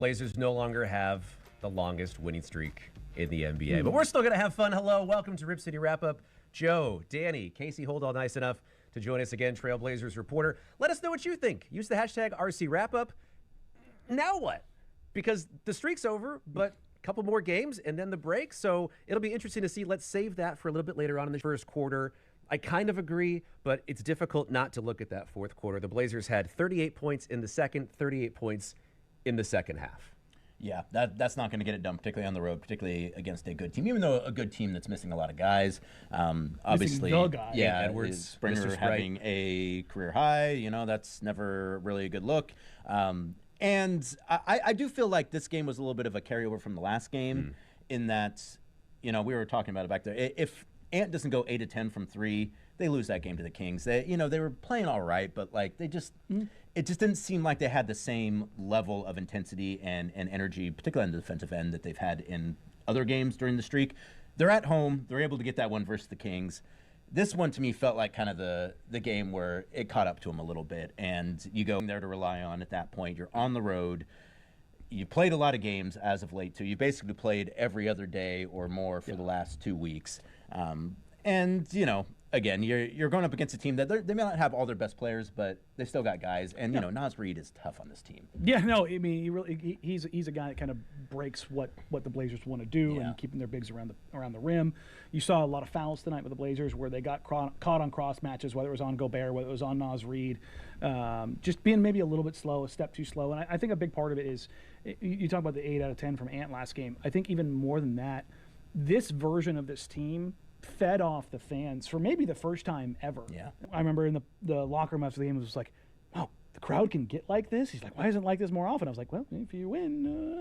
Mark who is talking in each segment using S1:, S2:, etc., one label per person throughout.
S1: Blazers no longer have the longest winning streak in the NBA. But we're still going to have fun. Hello, welcome to Rip City Wrap-Up. Joe, Danny, Casey Holdall, nice enough to join us again, Trailblazers reporter. Let us know what you think. Use the hashtag RCWrap-Up. Now what? Because the streak's over, but a couple more games and then the break. So it'll be interesting to see. Let's save that for a little bit later on in the first quarter. I kind of agree, but it's difficult not to look at that fourth quarter. The Blazers had 38 points in the second, 38 points in the second half.
S2: Yeah, that's not going to get it done, particularly on the road, particularly against a good team, even though a good team that's missing a lot of guys. Obviously,
S3: the guy.
S2: yeah,
S1: Edwards,
S2: Springer having a career high, that's never really a good look. And I do feel like this game was a little bit of a carryover from the last game in that, we were talking about it back there. If Ant doesn't go 8 of 10 from three, they lose that game to the Kings. They were playing all right, but it just didn't seem like they had the same level of intensity and energy, particularly on the defensive end, that they've had in other games during the streak. They're at home. They're able to get that one versus the Kings. This one, to me, felt like kind of the game where it caught up to them a little bit, and you go there to rely on at that point. You're on the road. You played a lot of games as of late, too. You basically played every other day or more for the last 2 weeks. Again, you're going up against a team that they may not have all their best players, but they still got guys. And, Naz Reid is tough on this team.
S3: Yeah, no, I mean, he's a guy that kind of breaks what the Blazers want to do and keeping their bigs around the rim. You saw a lot of fouls tonight with the Blazers where they got caught on cross matches, whether it was on Gobert, whether it was on Naz Reid, just being maybe a little bit slow, a step too slow. And I think a big part of it is, you talk about the 8 out of 10 from Ant last game. I think even more than that, this version of this team fed off the fans for maybe the first time ever.
S2: Yeah.
S3: I remember in the locker room after the game, it was like, oh, the crowd can get like this? He's like, why isn't it like this more often? I was like, well, if you win,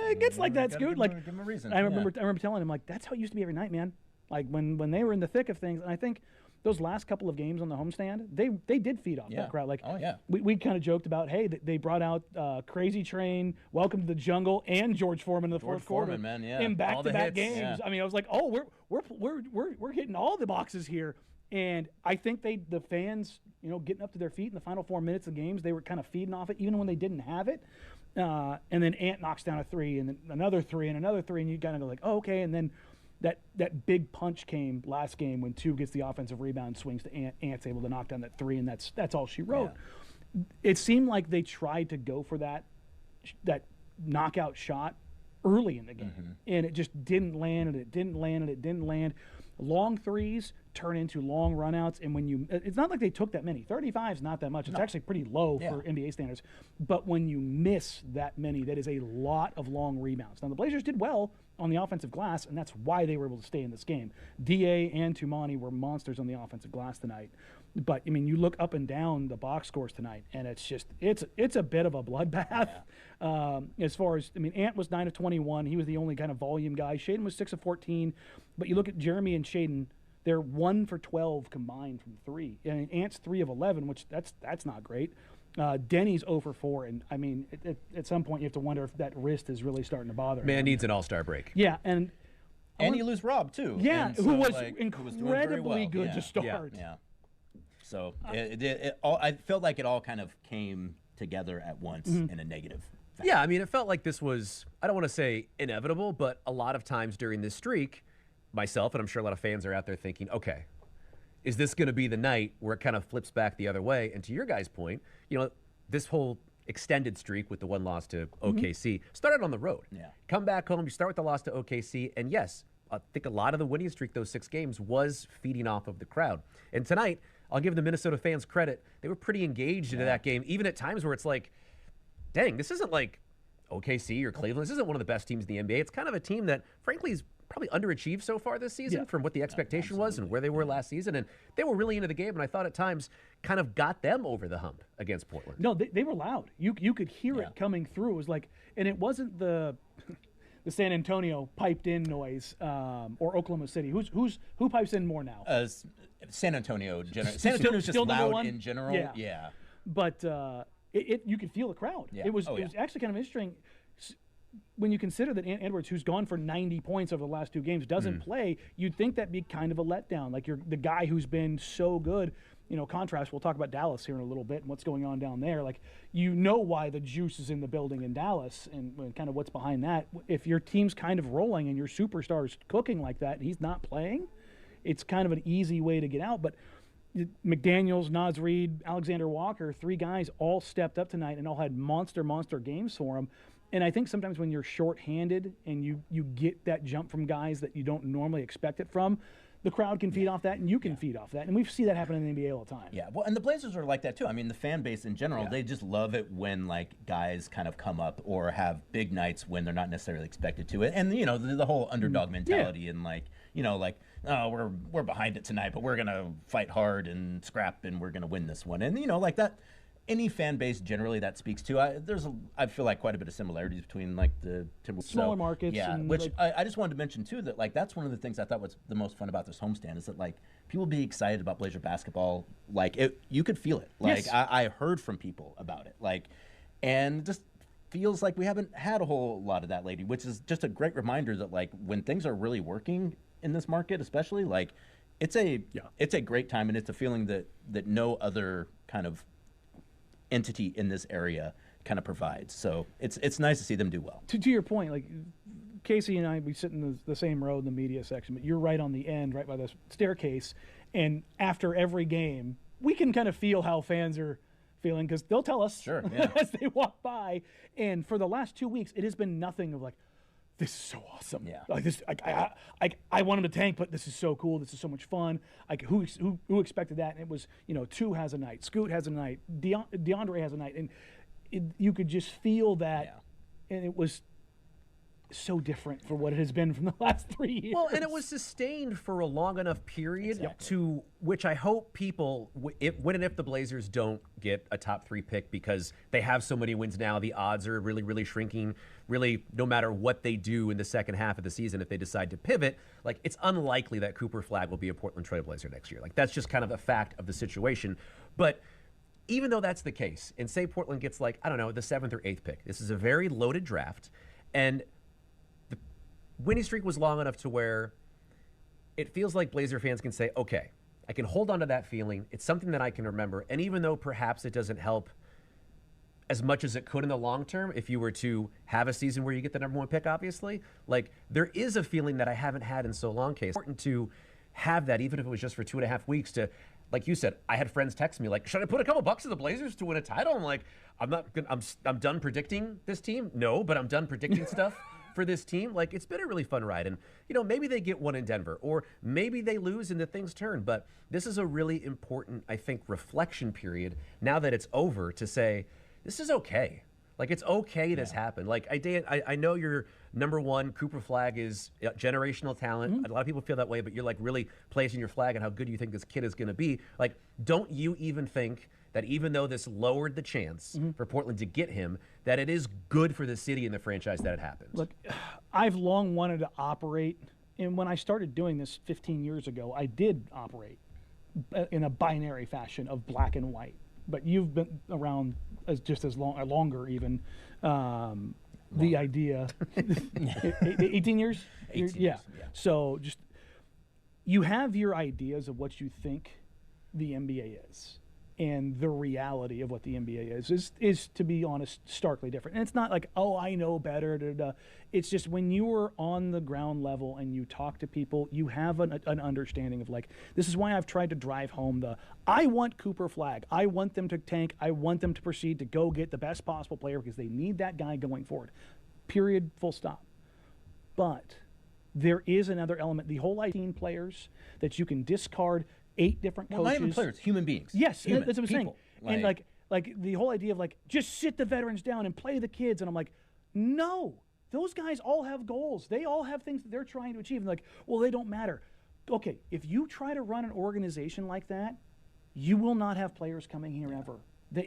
S3: it gets like that, Scoot.
S2: Give him a reason.
S3: I remember telling him, like, that's how it used to be every night, man. Like, when they were in the thick of things, and I think those last couple of games on the homestand, they did feed off that crowd. Like, we kind of joked about, hey, they brought out Crazy Train, Welcome to the Jungle, and George Foreman in the fourth quarter,
S2: man,
S3: in back-to-back games.
S2: Yeah.
S3: I mean, I was like, oh, we're hitting all the boxes here. And I think the fans, getting up to their feet in the final 4 minutes of games, they were kind of feeding off it, even when they didn't have it. And then Ant knocks down a three, and then another three, and another three, and you kind of go like, oh, okay, and then that big punch came last game when 2 gets the offensive rebound, swings to Ant. Ant's able to knock down that 3, and that's all she wrote. Yeah. It seemed like they tried to go for that knockout shot early in the game, and it just didn't land, and it didn't land, and it didn't land. Long threes turn into long runouts, and it's not like they took that many. 35 is not that much. It's actually pretty low for NBA standards. But when you miss that many, that is a lot of long rebounds. Now, the Blazers did well on the offensive glass, and that's why they were able to stay in this game. DA and Tumani were monsters on the offensive glass tonight. But, I mean, you look up and down the box scores tonight, and it's a bit of a bloodbath. Yeah. As far as, Ant was 9 of 21. He was the only kind of volume guy. Shaden was 6 of 14. But you look at Jeremy and Shaden, they're 1 for 12 combined from 3. And Ant's 3 of 11, which that's not great. Denny's 0 for 4, and at some point you have to wonder if that wrist is really starting to bother him.
S1: Man needs an all-star break.
S3: Yeah, and
S2: you lose Rob too.
S3: Yeah,
S2: so,
S3: who was
S2: well.
S3: incredibly good to start.
S2: Yeah. So I felt like it all kind of came together at once in a negative fashion.
S1: Yeah, it felt like this was, I don't want to say inevitable, but a lot of times during this streak, myself and I'm sure a lot of fans are out there thinking, okay, is this going to be the night where it kind of flips back the other way? And to your guys' point, this whole extended streak with the one loss to OKC started on the road.
S2: Yeah.
S1: Come back home, you start with the loss to OKC, and yes, I think a lot of the winning streak, those 6 games, was feeding off of the crowd. And tonight, I'll give the Minnesota fans credit. They were pretty engaged into that game, even at times where it's like, dang, this isn't like OKC or Cleveland. This isn't one of the best teams in the NBA. It's kind of a team that, frankly, is probably underachieved so far this season from what the expectation was and where they were last season. And they were really into the game, and I thought at times kind of got them over the hump against Portland.
S3: No, they were loud. You could hear it coming through. It was like, and it wasn't the San Antonio piped in noise or Oklahoma City. Who pipes in more now?
S2: San Antonio. San Antonio's just loud in general.
S3: Yeah. But you could feel the crowd.
S2: Yeah.
S3: It was actually kind of interesting when you consider that Ant Edwards, who's gone for 90 points over the last 2 games, doesn't play. You'd think that'd be kind of a letdown. Like, you're the guy who's been so good. contrast, we'll talk about Dallas here in a little bit and what's going on down there. Like, why the juice is in the building in Dallas and kind of what's behind that. If your team's kind of rolling and your superstar's cooking like that and he's not playing, it's kind of an easy way to get out. But McDaniels, Naz Reid, Alexander Walker, 3 guys all stepped up tonight and all had monster games for them. And I think sometimes when you're shorthanded and you get that jump from guys that you don't normally expect it from, the crowd can feed off that, and you can feed off that. And we see that happen in the NBA all the time.
S2: Yeah, well, and the Blazers are like that, too. I mean, the fan base in general, they just love it when, like, guys kind of come up or have big nights when they're not necessarily expected to. And, the whole underdog mentality and, like, oh, we're behind it tonight, but we're going to fight hard and scrap, and we're going to win this one. And, like that. Any fan base generally that speaks to, I feel like quite a bit of similarities between like the Timberwolves.
S3: Smaller markets.
S2: Yeah,
S3: and
S2: which I just wanted to mention too, that like that's one of the things I thought was the most fun about this homestand is that like people be excited about Blazer basketball. Like you could feel it. Like
S3: yes.
S2: I heard from people about it. Like, and just feels like we haven't had a whole lot of that lately, which is just a great reminder that like when things are really working in this market, especially like it's a great time and it's a feeling that no other kind of entity in this area kind of provides. So it's nice to see them do well.
S3: To your point, like Casey and I, we sit in the same row in the media section, but you're right on the end, right by the staircase. And after every game, we can kind of feel how fans are feeling because they'll tell us as they walk by. And for the last 2 weeks, it has been nothing of like, this is so awesome. Yeah. Like this, I want him to tank, but this is so cool. This is so much fun. Like who expected that? And it was, Two has a night, Scoot has a night, DeAndre has a night, and you could just feel that, and it was so different for what it has been from the last 3 years.
S1: Well, and it was sustained for a long enough period to which I hope people, when and if the Blazers don't get a top 3 pick because they have so many wins now, the odds are really, really shrinking. Really, no matter what they do in the second half of the season, if they decide to pivot, like it's unlikely that Cooper Flagg will be a Portland Trail Blazer next year. Like that's just kind of a fact of the situation. But even though that's the case, and say Portland gets like, I don't know, the 7th or 8th pick, this is a very loaded draft, and winning streak was long enough to where it feels like Blazer fans can say, okay, I can hold on to that feeling. It's something that I can remember. And even though perhaps it doesn't help as much as it could in the long term, if you were to have a season where you get the number 1 pick, obviously, like there is a feeling that I haven't had in so long, Case. It's important to have that, even if it was just for 2.5 weeks to, like you said, I had friends text me like, should I put a couple bucks in the Blazers to win a title? I'm like, I'm done predicting this team. No, but I'm done predicting stuff for this team. Like it's been a really fun ride, and maybe they get one in Denver, or maybe they lose and the things turn. But this is a really important, I think, reflection period now that it's over to say this is okay. Like it's okay this happened. Like I know you're number 1. Cooper Flagg is generational talent. Mm-hmm. A lot of people feel that way, but you're like really placing your flag on how good you think this kid is going to be. Like, don't you even think that even though this lowered the chance for Portland to get him, that it is good for the city and the franchise that it happened?
S3: Look, I've long wanted to operate, and when I started doing this 15 years ago, I did operate in a binary fashion of black and white. But you've been around just as long, or longer even. The idea, 18 years?
S2: 18 years,
S3: yeah. So just, you have your ideas of what you think the NBA is. And the reality of what the NBA is to be honest, starkly different. And it's not like, oh, I know better. Da, da. It's just when you are on the ground level and you talk to people, you have an understanding of like, this is why I've tried to drive home I want Cooper Flagg. I want them to tank. I want them to proceed to go get the best possible player because they need that guy going forward. Period, full stop. But there is another element. The whole 18 players that you can discard 8 different coaches.
S2: Not even players, human beings.
S3: Yes,
S2: human,
S3: that's what I'm
S2: people.
S3: saying. And like the whole idea of like, just sit the veterans down and play the kids. And I'm like, no, those guys all have goals. They all have things that they're trying to achieve. And like, well, they don't matter. Okay, if you try to run an organization like that, you will not have players coming here ever.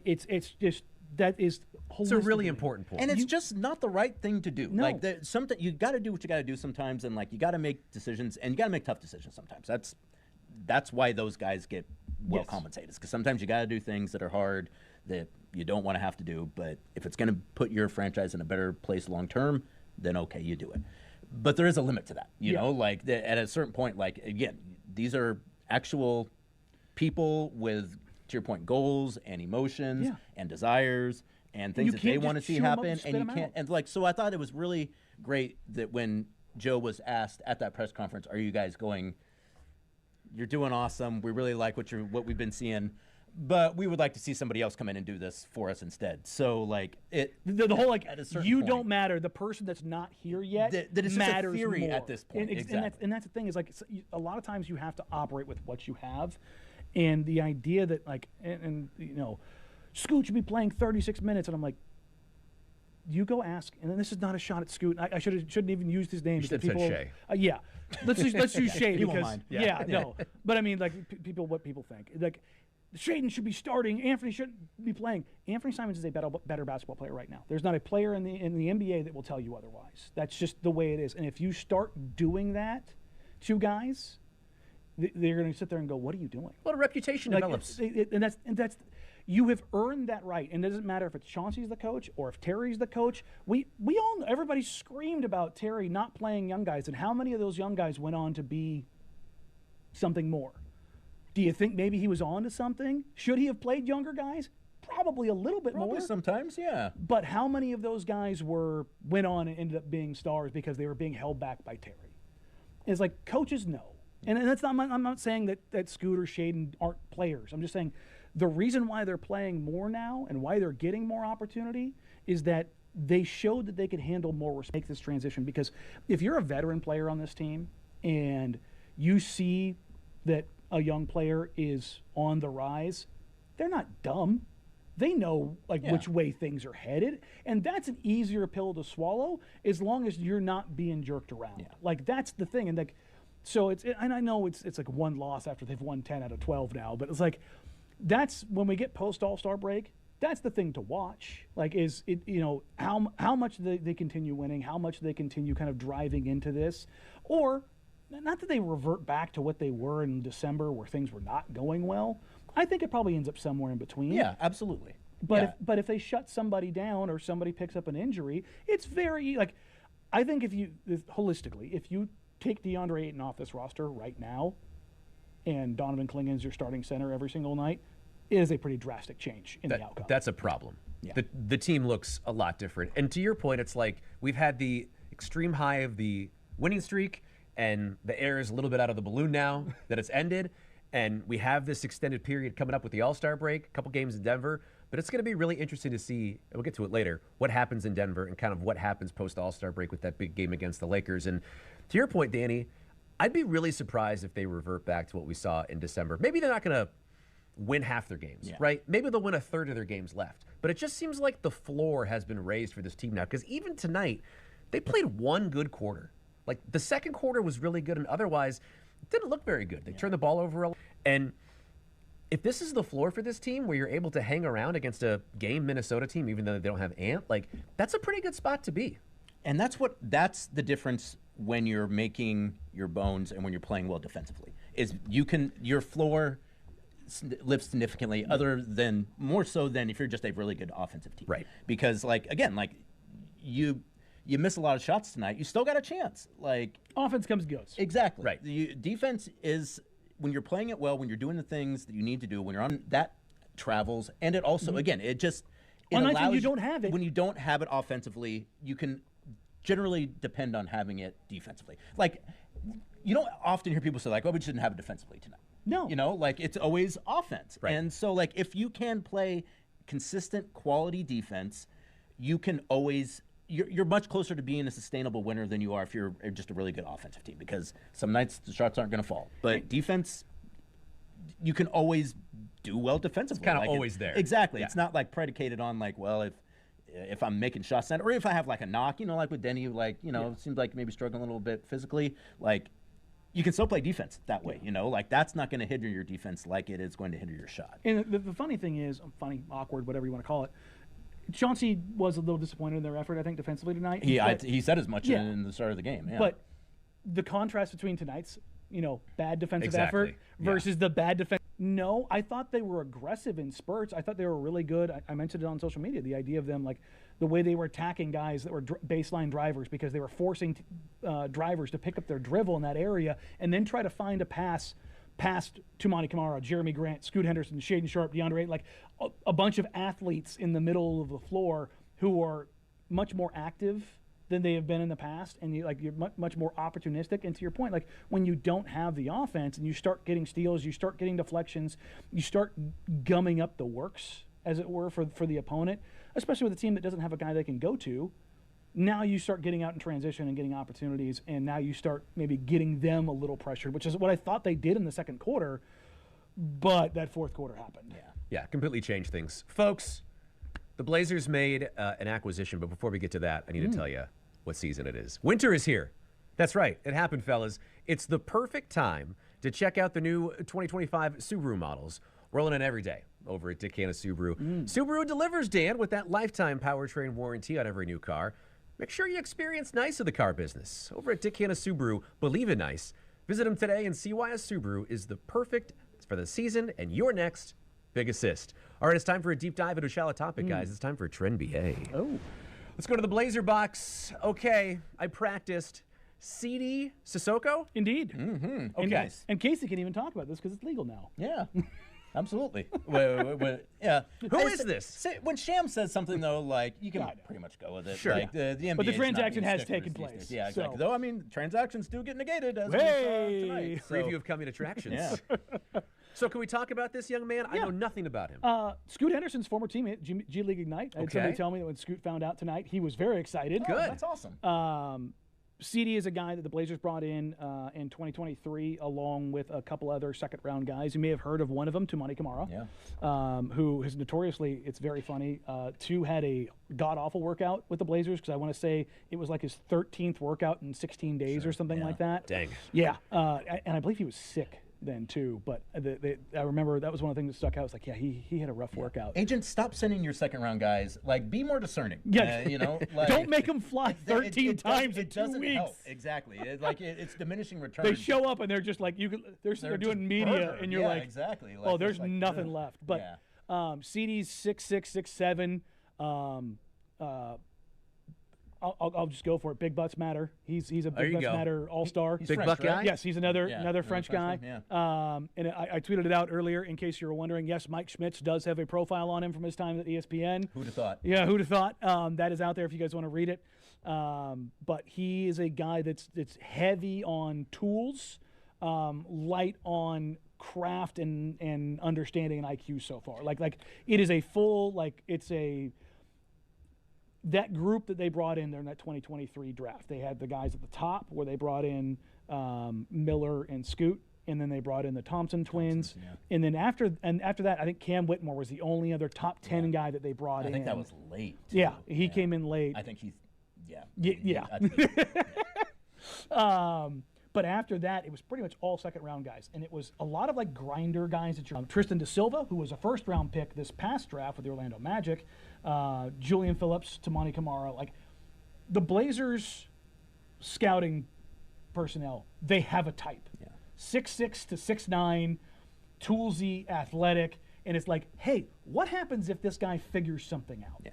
S3: It's just, that is
S1: it's a really important point.
S2: And it's just not the right thing to do.
S3: No.
S2: Like something you got to do what you got to do sometimes, and like you got to make decisions, and you got to make tough decisions sometimes. That's why those guys get well compensated, because sometimes you got to do things that are hard that you don't want to have to do. But if it's going to put your franchise in a better place long term, then okay, you do it. But there is a limit to that, you know. Like at a certain point, like again, these are actual people with, to your point, goals and emotions
S3: Yeah.
S2: and desires and things
S3: You
S2: that they
S3: can't
S2: want to
S3: just
S2: see
S3: chew 'em up
S2: happen,
S3: and spit
S2: and you
S3: 'em
S2: can't.
S3: out.
S2: And like, so I thought it was really great that when Joe was asked at that press conference, "Are you guys going? You're doing awesome. We really like what we've been seeing, but we would like to see somebody else come in and do this for us instead." So like
S3: The whole like
S2: at a certain
S3: you
S2: point,
S3: don't matter. The person that's not here yet
S2: that it's just a
S3: matters
S2: theory
S3: more
S2: at this point. Exactly.
S3: And that's the thing is like a lot of times you have to operate with what you have, and the idea that like and you know, Scoot should be playing 36 minutes, and I'm like, you go ask, and then this is not a shot at Scoot. I shouldn't even use his name.
S1: You should
S3: because
S1: have said
S3: people,
S1: Shea.
S3: yeah, let's use Shea
S2: He won't
S3: because
S2: mind.
S3: yeah, no, but I mean like what people think like. Shaden should be starting. Anthony shouldn't be playing. Anthony Simons is a better basketball player right now. There's not a player in the NBA that will tell you otherwise. That's just the way it is. And if you start doing that to guys, they're going to sit there and go, "What are you doing?"
S1: Well, a reputation develops.
S3: And that's you have earned that right. And it doesn't matter if it's Chauncey's the coach or if Terry's the coach. We all know, everybody screamed about Terry not playing young guys, and how many of those young guys went on to be something more? Do you think maybe he was on to something? Should he have played younger guys? Probably a little bit
S2: Probably
S3: more.
S2: sometimes, yeah.
S3: But how many of those guys went on and ended up being stars because they were being held back by Terry? It's like coaches know. And that's not, I'm not saying that Scoot or Shaden aren't players. I'm just saying the reason why they're playing more now and why they're getting more opportunity is that they showed that they could handle more, make this transition. Because if you're a veteran player on this team and you see that a young player is on the rise, they're not dumb. They know which way things are headed, and that's an easier pill to swallow as long as you're not being jerked around.
S2: Yeah.
S3: Like that's the thing, and like, so and I know it's like one loss after they've won 10 out of 12 now, but it's like that's when we get post All-Star break. That's the thing to watch. Like, is it how much they continue winning, how much they continue kind of driving into this, or not that they revert back to what they were in December where things were not going well. I think it probably ends up somewhere in between.
S2: Yeah, absolutely.
S3: But if they shut somebody down or somebody picks up an injury, it's very like I think if you take DeAndre Ayton off this roster right now, and Donovan Klingen's your starting center every single night, it is a pretty drastic change in the outcome.
S1: That's a problem.
S2: Yeah.
S1: The team looks a lot different. And to your point, it's like we've had the extreme high of the winning streak, and the air is a little bit out of the balloon now that it's ended. And we have this extended period coming up with the All-Star break, a couple games in Denver. But it's going to be really interesting to see, and we'll get to it later, what happens in Denver and kind of what happens post-All-Star break with that big game against the Lakers. And to your point, Danny, I'd be really surprised if they revert back to what we saw in December. Maybe they're not going to win half their games, right? Maybe they'll win a third of their games left. But it just seems like the floor has been raised for this team now, because even tonight, they played one good quarter. Like, the second quarter was really good, and otherwise, it didn't look very good. They turned the ball over a lot. And if this is the floor for this team, where you're able to hang around against a game Minnesota team, even though they don't have Ant, like, that's a pretty good spot to be.
S2: And that's the difference when you're making your bones and when you're playing well defensively, is your floor lifts significantly, more so than if you're just a really good offensive team.
S1: Right.
S2: Because, you miss a lot of shots tonight, you still got a chance. Like,
S3: offense comes and goes.
S2: Exactly.
S1: Right.
S2: Defense is when you're playing it well, when you're doing the things that you need to do, when you're on that travels, and it also again it
S3: nights
S2: allows
S3: when you don't have it.
S2: When you don't have it offensively, you can generally depend on having it defensively. Like, you don't often hear people say like, "Oh, we just didn't have it defensively tonight."
S3: No.
S2: It's always offense.
S1: Right.
S2: And so if you can play consistent quality defense, you can always. You're much closer to being a sustainable winner than you are if you're just a really good offensive team, because some nights the shots aren't going to fall. But defense, you can always do well defensively.
S1: It's kind of always there.
S2: Exactly.
S1: Yeah.
S2: It's not like predicated on if I'm making shots or if I have like a knock, like with Denny, it seems like maybe struggling a little bit physically. Like, you can still play defense that way. That's not going to hinder your defense like it is going to hinder your shot.
S3: And the funny thing is, awkward, whatever you want to call it, Chauncey was a little disappointed in their effort, I think, defensively tonight.
S2: He said as much in the start of the game. Yeah.
S3: But the contrast between tonight's, bad defensive
S1: Exactly.
S3: effort versus the bad defense. No, I thought they were aggressive in spurts. I thought they were really good. I mentioned it on social media, the idea of them, like the way they were attacking guys that were baseline drivers, because they were forcing drivers to pick up their dribble in that area and then try to find a pass past Tumani Kamara, Jeremy Grant, Scoot Henderson, Shaden Sharp, DeAndre Ayton, like a bunch of athletes in the middle of the floor who are much more active than they have been in the past, and you're much more opportunistic. And to your point, like when you don't have the offense and you start getting steals, you start getting deflections, you start gumming up the works, as it were, for the opponent, especially with a team that doesn't have a guy they can go to. Now you start getting out in transition and getting opportunities, and now you start maybe getting them a little pressured, which is what I thought they did in the second quarter, but that fourth quarter happened.
S1: Yeah, completely changed things. Folks, the Blazers made an acquisition, but before we get to that, I need to tell you what season it is. Winter is here. That's right. It happened, fellas. It's the perfect time to check out the new 2025 Subaru models rolling in every day over at Dick Hanna Subaru. Subaru delivers, Dan, with that lifetime powertrain warranty on every new car. Make sure you experience nice of the car business. Over at Dick Hanna Subaru, believe in nice. Visit them today and see why a Subaru is the perfect for the season and your next big assist. All right, it's time for a deep dive into a shallow topic, guys. It's time for Trend BA.
S3: Oh.
S1: Let's go to the Blazer box. Okay, I practiced. CD Sissoko?
S3: Indeed.
S1: Okay.
S3: And Casey can even talk about this because it's legal now.
S2: Yeah. Absolutely. Yeah.
S1: Who is this?
S2: When Sham says something, though, like, you can pretty much go with it.
S1: Sure.
S2: Like, the NBA
S3: But the
S2: is
S3: transaction
S2: not
S3: has
S2: stickers
S3: taken
S2: these
S3: place,
S2: days. Yeah, exactly.
S3: so-
S2: Though, I mean, transactions do get negated, as we
S3: Hey!
S2: saw tonight. So,
S1: Preview of coming attractions.
S2: yeah.
S1: So can we talk about this young man? I know nothing about him.
S3: Scoot Henderson's former teammate, G League Ignite. I had somebody tell me that when Scoot found out tonight, he was very excited.
S2: Oh, that's awesome.
S3: CD is a guy that the Blazers brought in 2023, along with a couple other second-round guys. You may have heard of one of them, Tumani Kamara, who has notoriously, it's very funny, had a god-awful workout with the Blazers, because I want to say it was like his 13th workout in 16 days or something like that.
S1: Dang.
S3: Yeah, and I believe he was sick then too, but I remember that was one of the things that stuck out. I was like, yeah, he had a rough workout.
S2: Agents, stop sending your second-round guys. Like, be more discerning.
S3: Yeah.
S2: You know? Like,
S3: Don't make them fly 13 times in 2
S2: doesn't
S3: weeks.
S2: help. Exactly. It's diminishing returns.
S3: They show up and they're just like they're
S2: just
S3: doing media,
S2: burger.
S3: and you're
S2: Yeah,
S3: like,
S2: exactly.
S3: oh,
S2: Like,
S3: there's
S2: it's like,
S3: nothing
S2: ugh.
S3: left. But CD's 6'6", 6'7". I'll just go for it. Big butts matter. He's a
S1: There
S3: big
S1: you
S3: butts
S1: go.
S3: matter all-star.
S2: He's
S1: Big
S2: French,
S1: buck
S2: right?
S1: guy?
S3: Yes, he's another
S2: Yeah,
S3: French guy.
S2: Frenchman, yeah.
S3: And I tweeted it out earlier in case you were wondering. Yes, Mike Schmitz does have a profile on him from his time at ESPN.
S2: Who'd have thought?
S3: Yeah, who'd have thought? That is out there if you guys want to read it. But he is a guy that's heavy on tools, light on craft and understanding and IQ so far. Like it is a full, that group that they brought in there in that 2023 draft. They had the guys at the top where they brought in Miller and Scoot, and then they brought in the Thompson twins. And then after that, I think Cam Whitmore was the only other top 10 guy that they brought in.
S2: I think that was late. Too.
S3: Yeah, he came in late.
S2: I think he's,
S3: Yeah.
S2: I think
S3: But after that, it was pretty much all second-round guys, and it was a lot of like grinder guys. Tristan Da Silva, who was a first-round pick this past draft with the Orlando Magic, Julian Phillips, Tumani Kamara. Like the Blazers scouting personnel, they have a type. 6'6" to 6'9", toolsy, athletic, and it's like, hey, what happens if this guy figures something out?
S2: Yeah.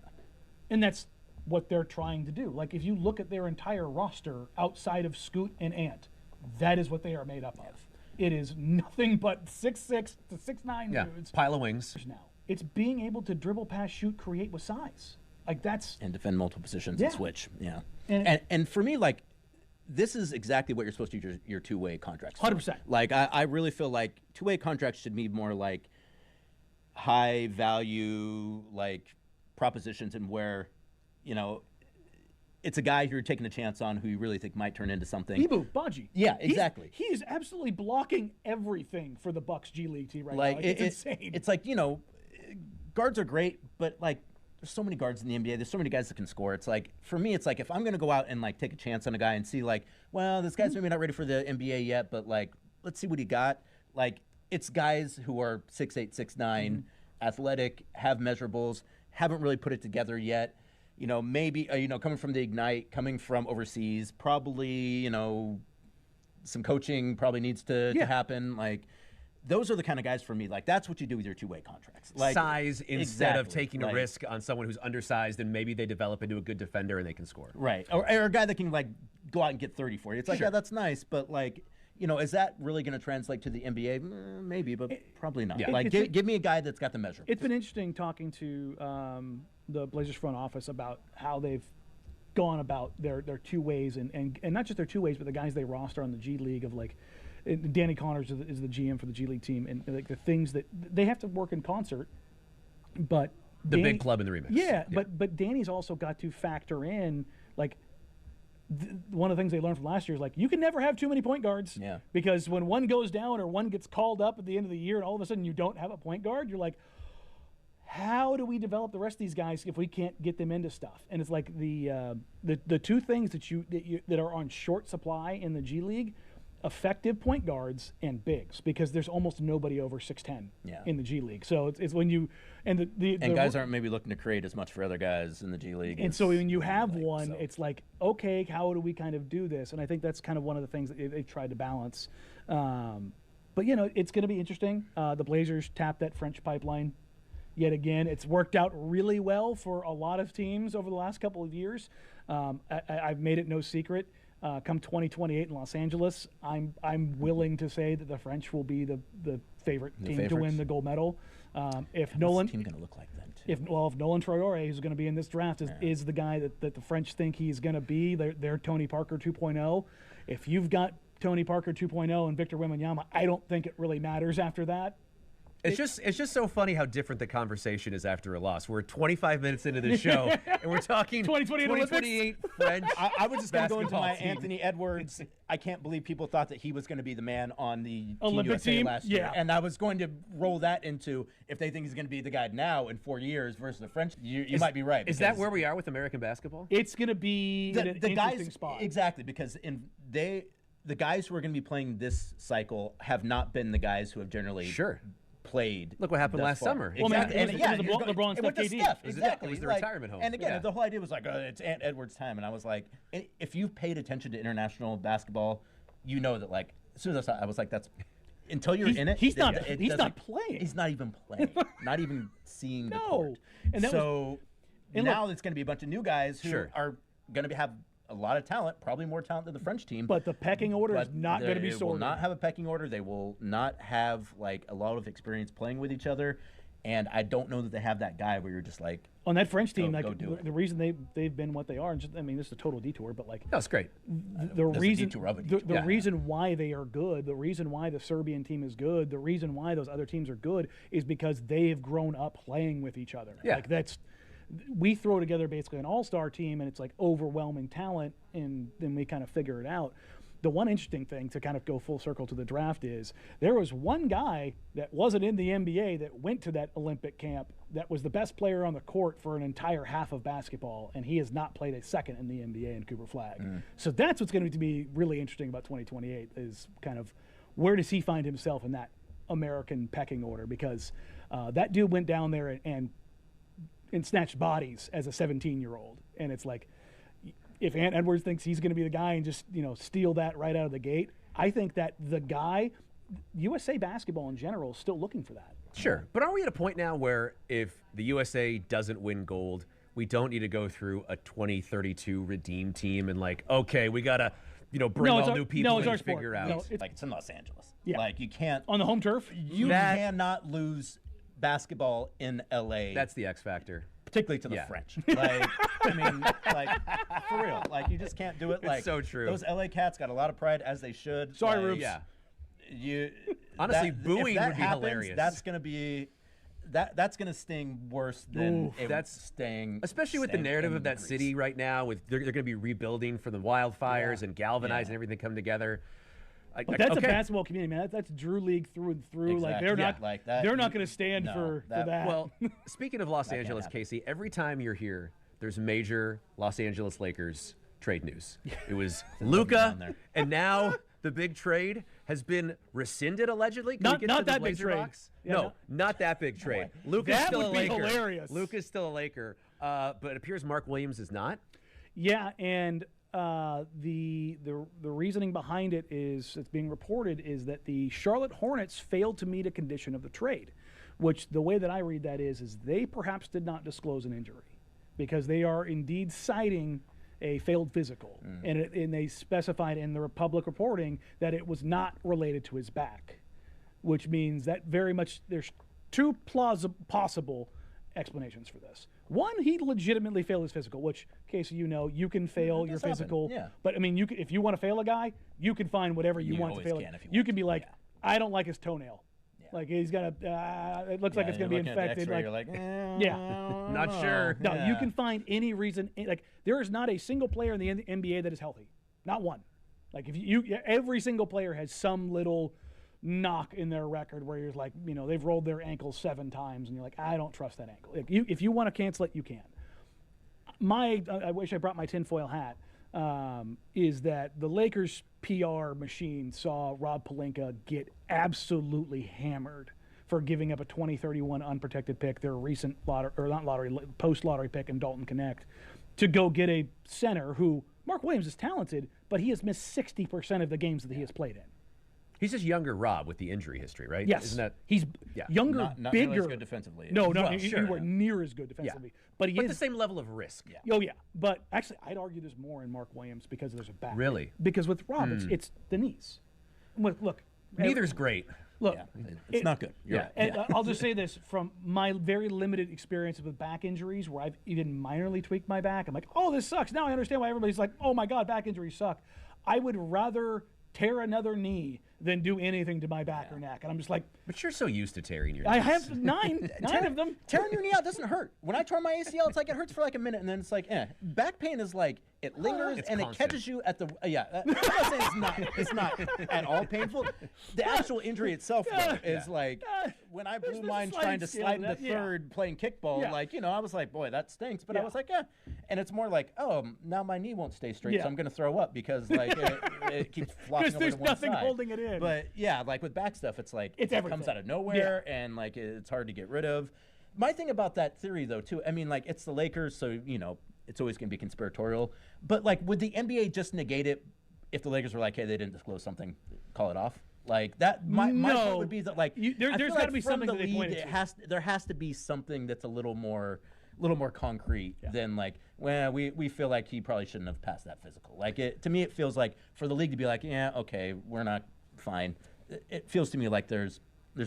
S3: And that's what they're trying to do. Like if you look at their entire roster outside of Scoot and Ant, that is what they are made up of. It is nothing but 6'6" to 6'9" dudes.
S1: Pile of wings.
S3: Now it's being able to dribble, pass, shoot, create with size. Like that's
S2: and defend multiple positions
S3: Yeah.
S2: and switch. Yeah.
S3: And-
S2: And for me, like, this is exactly what you're supposed to use your two-way contracts for.
S3: 100%.
S2: Like, I really feel like two-way contracts should be more like high value, like, propositions, and where, you know, it's a guy you're taking a chance on who you really think might turn into something.
S3: Ibu Baji.
S2: Yeah, exactly.
S3: He is absolutely blocking everything for the Bucks G League team right
S2: Like,
S3: now. It's insane.
S2: It's like, you know, guards are great, but like, there's so many guards in the NBA. There's so many guys that can score. It's like, for me, it's like if I'm going to go out and like take a chance on a guy and see like, well, this guy's maybe not ready for the NBA yet, but like, let's see what he got. Like, it's guys who are 6'8", 6'9", athletic, have measurables, haven't really put it together yet. You know, maybe, you know, coming from the Ignite, coming from overseas, probably, you know, some coaching probably needs to happen. Like, those are the kind of guys for me. Like, that's what you do with your two-way contracts. Like,
S1: Size instead of
S2: exactly.
S1: taking a risk on someone who's undersized, and maybe they develop into a good defender and they can score.
S2: Right. Or a guy that can, like, go out and get 30 for you. It's like, yeah, that's nice, but, like, is that really going to translate to the NBA? Maybe, but probably not.
S1: Yeah.
S2: Like, give me a guy that's got the measure.
S3: It's been interesting talking to the Blazers front office about how they've gone about their two ways, and not just their two ways, but the guys they roster on the G League of like. Danny Connors is the GM for the G League team, and like the things that they have to work in concert. But
S1: The big club in the remix.
S3: Yeah, but Danny's also got to factor in like one of the things they learned from last year is like you can never have too many point guards.
S2: Yeah.
S3: Because when one goes down or one gets called up at the end of the year, and all of a sudden you don't have a point guard, you're like, how do we develop the rest of these guys if we can't get them into stuff? And it's like the two things that are on short supply in the G League. Effective point guards and bigs, because there's almost nobody over 6'10" in the G League. So it's when you and the
S2: guys aren't maybe looking to create as much for other guys in the G League.
S3: And so when you have one, it's like, okay, how do we kind of do this? And I think that's kind of one of the things that they've tried to balance. But it's going to be interesting. The Blazers tapped that French pipeline yet again. It's worked out really well for a lot of teams over the last couple of years. I've made it no secret. Come 2028 in Los Angeles, I'm willing to say that the French will be the favorite team to win the gold medal. If Nolan,
S2: what's the team going to look like then?
S3: If Nolan Traore, who's going to be in this draft, is the guy that the French think he's going to be, they're Tony Parker 2.0. If you've got Tony Parker 2.0 and Victor Wembanyama, I don't think it really matters after that.
S1: It's just so funny how different the conversation is after a loss. We're 25 minutes into the show, and we're talking 2028 French.
S2: I was just going to go into my
S1: team.
S2: Anthony Edwards. I can't believe people thought that he was going to be the man on the
S3: Olympic
S2: Team USA
S3: team
S2: last year. And I was going to roll that into if they think he's going to be the guy now in 4 years versus the French. You might be right.
S1: Is that where we are with American basketball?
S3: It's going to be an interesting
S2: guys,
S3: spot.
S2: Exactly, because the guys who are going to be playing this cycle have not been the guys who have generally played.
S1: Look what happened last summer.
S3: Well,
S2: exactly.
S3: man, it was LeBron, Steph, KD.
S2: Exactly.
S1: It was the retirement home.
S2: And again, the whole idea was like, it's Ant Edwards' time. And I was like, if you've paid attention to international basketball, you know that like as soon as I was like, that's until you're in it.
S3: He's not playing.
S2: He's not even playing. Not even seeing the court.
S3: And
S2: now it's going to be a bunch of new guys who are going to have a lot of talent, probably more talent than the French team.
S3: But the pecking order is not going to be sorted.
S2: They will not have a pecking order. They will not have like a lot of experience playing with each other. And I don't know that they have that guy where you're just like
S3: on that French team.
S2: Go do it.
S3: The reason they've been what they are. And this is a total detour, but like
S1: that's great.
S3: The reason why they are good, the reason why the Serbian team is good, the reason why those other teams are good is because they have grown up playing with each other.
S1: Yeah.
S3: Like we throw together basically an all-star team, and it's like overwhelming talent, and then we kind of figure it out. The one interesting thing to kind of go full circle to the draft is there was one guy that wasn't in the NBA that went to that Olympic camp that was the best player on the court for an entire half of basketball, and he has not played a second in the NBA in Cooper Flagg. So that's what's going to be really interesting about 2028 is kind of where does he find himself in that American pecking order, because that dude went down there and snatched bodies as a 17-year-old. And it's like, if Ant Edwards thinks he's going to be the guy and just, steal that right out of the gate, I think that the guy, USA basketball in general, is still looking for that.
S1: Sure. But are we at a point now where if the USA doesn't win gold, we don't need to go through a 2032 redeem team and like, okay, we got to, bring all new people and figure out.
S2: It's in Los Angeles.
S3: Yeah.
S2: Like, you can't.
S3: On the home turf?
S2: You cannot lose basketball in LA.
S1: That's the X factor.
S2: Particularly to the French. Like, for real. Like, you just can't do it.
S1: It's so true.
S2: Those LA Cats got a lot of pride, as they should.
S3: Sorry, Rubes.
S1: Yeah. Honestly, booing would be hilarious.
S2: That's going to be... That's going to sting worse than staying.
S1: Especially with the narrative of that city right now. With they're going to be rebuilding from the wildfires and galvanize and everything come together.
S3: But that's a basketball community, man. That's Drew League through and through.
S2: Exactly.
S3: Like they're not going to stand for that.
S1: Well, speaking of Los Angeles, Casey, every time you're here, there's major Los Angeles Lakers trade news. It was Luka, and now the big trade has been rescinded allegedly.
S3: Not that big trade.
S1: No, not that big trade. Luka's still a Laker.
S3: Hilarious.
S1: Luka's still a Laker, but it appears Mark Williams is not.
S3: Yeah, and the reasoning behind it is, it's being reported, is that the Charlotte Hornets failed to meet a condition of the trade, which the way that I read that is they perhaps did not disclose an injury, because they are indeed citing a failed physical, and they specified in the public reporting that it was not related to his back, which means that very much there's two possible explanations for this. One, he legitimately failed his physical, which, Casey, you can fail your physical.
S2: Yeah.
S3: But I mean, if you want to fail a guy, you can find whatever you want to fail. You can be like, I don't like his toenail. Yeah. Like he's got it looks like it's going to be infected.
S2: Like, you're like,
S1: not sure.
S3: No, you can find any reason. Like there is not a single player in the NBA that is healthy. Not one. Like every single player has some little knock in their record where you're like, they've rolled their ankle 7 times and you're like, I don't trust that ankle. Like if you want to cancel it, you can. I wish I brought my tinfoil hat, is that the Lakers PR machine saw Rob Pelinka get absolutely hammered for giving up a 2031 unprotected pick, their recent post-lottery pick in Dalton Connect, to go get a center who, Mark Williams is talented, but he has missed 60% of the games that he has played in.
S1: He's just younger Rob with the injury history, right?
S3: Yes.
S1: Isn't that?
S3: He's younger,
S2: not
S3: bigger.
S2: Not as good defensively.
S3: No,
S1: Well,
S3: you
S1: sure.
S3: were near as good defensively. But
S1: the same level of risk.
S2: Yeah.
S3: Oh, yeah. But actually, I'd argue there's more in Mark Williams because there's a back.
S1: Really?
S3: Because with Rob, it's the knees. Look.
S1: Neither's great.
S3: Look.
S2: Yeah. It's not good. You're right.
S3: And I'll just say this. From my very limited experience with back injuries where I've even minorly tweaked my back, I'm like, oh, this sucks. Now I understand why everybody's like, oh, my God, back injuries suck. I would rather tear another knee than do anything to my back or neck. And I'm just like,
S1: But you're so used to tearing your
S3: I
S1: knees.
S3: have nine of them.
S2: Tearing your knee out doesn't hurt. When I tore my ACL, it's like it hurts for like a minute, and then it's like, Back pain is like it lingers
S1: It's
S2: and
S1: constant.
S2: it catches you at the I'm not saying it's not at all painful. The actual injury itself though, is like when I blew
S3: There's
S2: mine
S3: sliding
S2: trying to
S3: scale
S2: slide
S3: in
S2: into
S3: that,
S2: third playing kickball,
S3: Yeah.
S2: I was like, boy, that stinks. But I
S3: Yeah.
S2: was like, and it's more like, oh, now my knee won't stay straight,
S3: Yeah.
S2: so I'm gonna throw up because like it keeps flopping over
S3: there's
S2: to one
S3: nothing
S2: side.
S3: holding it in.
S2: But yeah, like with back stuff, it's like
S3: It's
S2: it comes
S3: everything.
S2: out of nowhere and like it's hard to get rid of. My thing about that theory though too, I mean like it's the Lakers, so it's always going to be conspiratorial. But like would the NBA just negate it if the Lakers were like, hey, they didn't disclose something, call it off? Like that my point would be that like
S3: there's
S2: I feel
S3: gotta
S2: like
S3: be
S2: from
S3: something
S2: the
S3: that they
S2: league,
S3: pointed to.
S2: there has to be something that's a little more concrete than like, well, we feel like he probably shouldn't have passed that physical. Like to me it feels like for the league to be like, yeah, okay, we're not fine. It feels to me like there's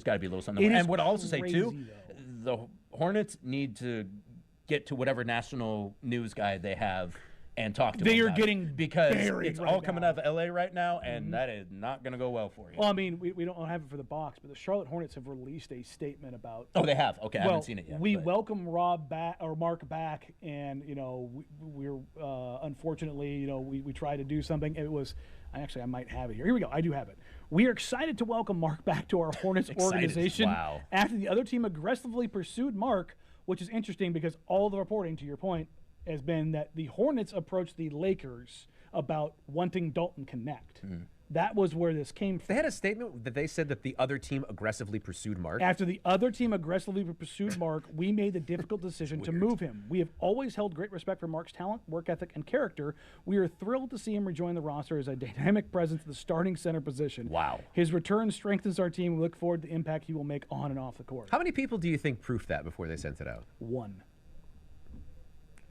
S2: got to be a little something. And what I'll also say too,
S3: crazy,
S2: the Hornets need to get to whatever national news guy they have and talk to
S3: They
S2: him
S3: are
S2: about
S3: getting
S2: it because
S3: buried
S2: it's
S3: right
S2: all coming
S3: now.
S2: out of LA right now, and that is not going to go well for you.
S3: Well, I mean, we don't have it for the box, but the Charlotte Hornets have released a statement about.
S2: Oh, they have. Okay, I
S3: well,
S2: haven't seen it yet.
S3: We
S2: but-
S3: welcome Rob back or Mark back, and we're unfortunately we tried to do something. It was I might have it here. Here we go. I do have it. We are excited to welcome Mark back to our Hornets organization.
S1: Wow.
S3: After the other team aggressively pursued Mark, which is interesting because all the reporting, to your point, has been that the Hornets approached the Lakers about wanting Dalton Connect. That was where this came from.
S1: They had a statement that they said that the other team aggressively pursued Mark.
S3: After the other team aggressively pursued Mark, we made the difficult decision to move him. We have always held great respect for Mark's talent, work ethic, and character. We are thrilled to see him rejoin the roster as a dynamic presence at the starting center position.
S1: Wow.
S3: His return strengthens our team. We look forward to the impact he will make on and off the court.
S1: How many people do you think proofed that before they sent it out?
S3: One.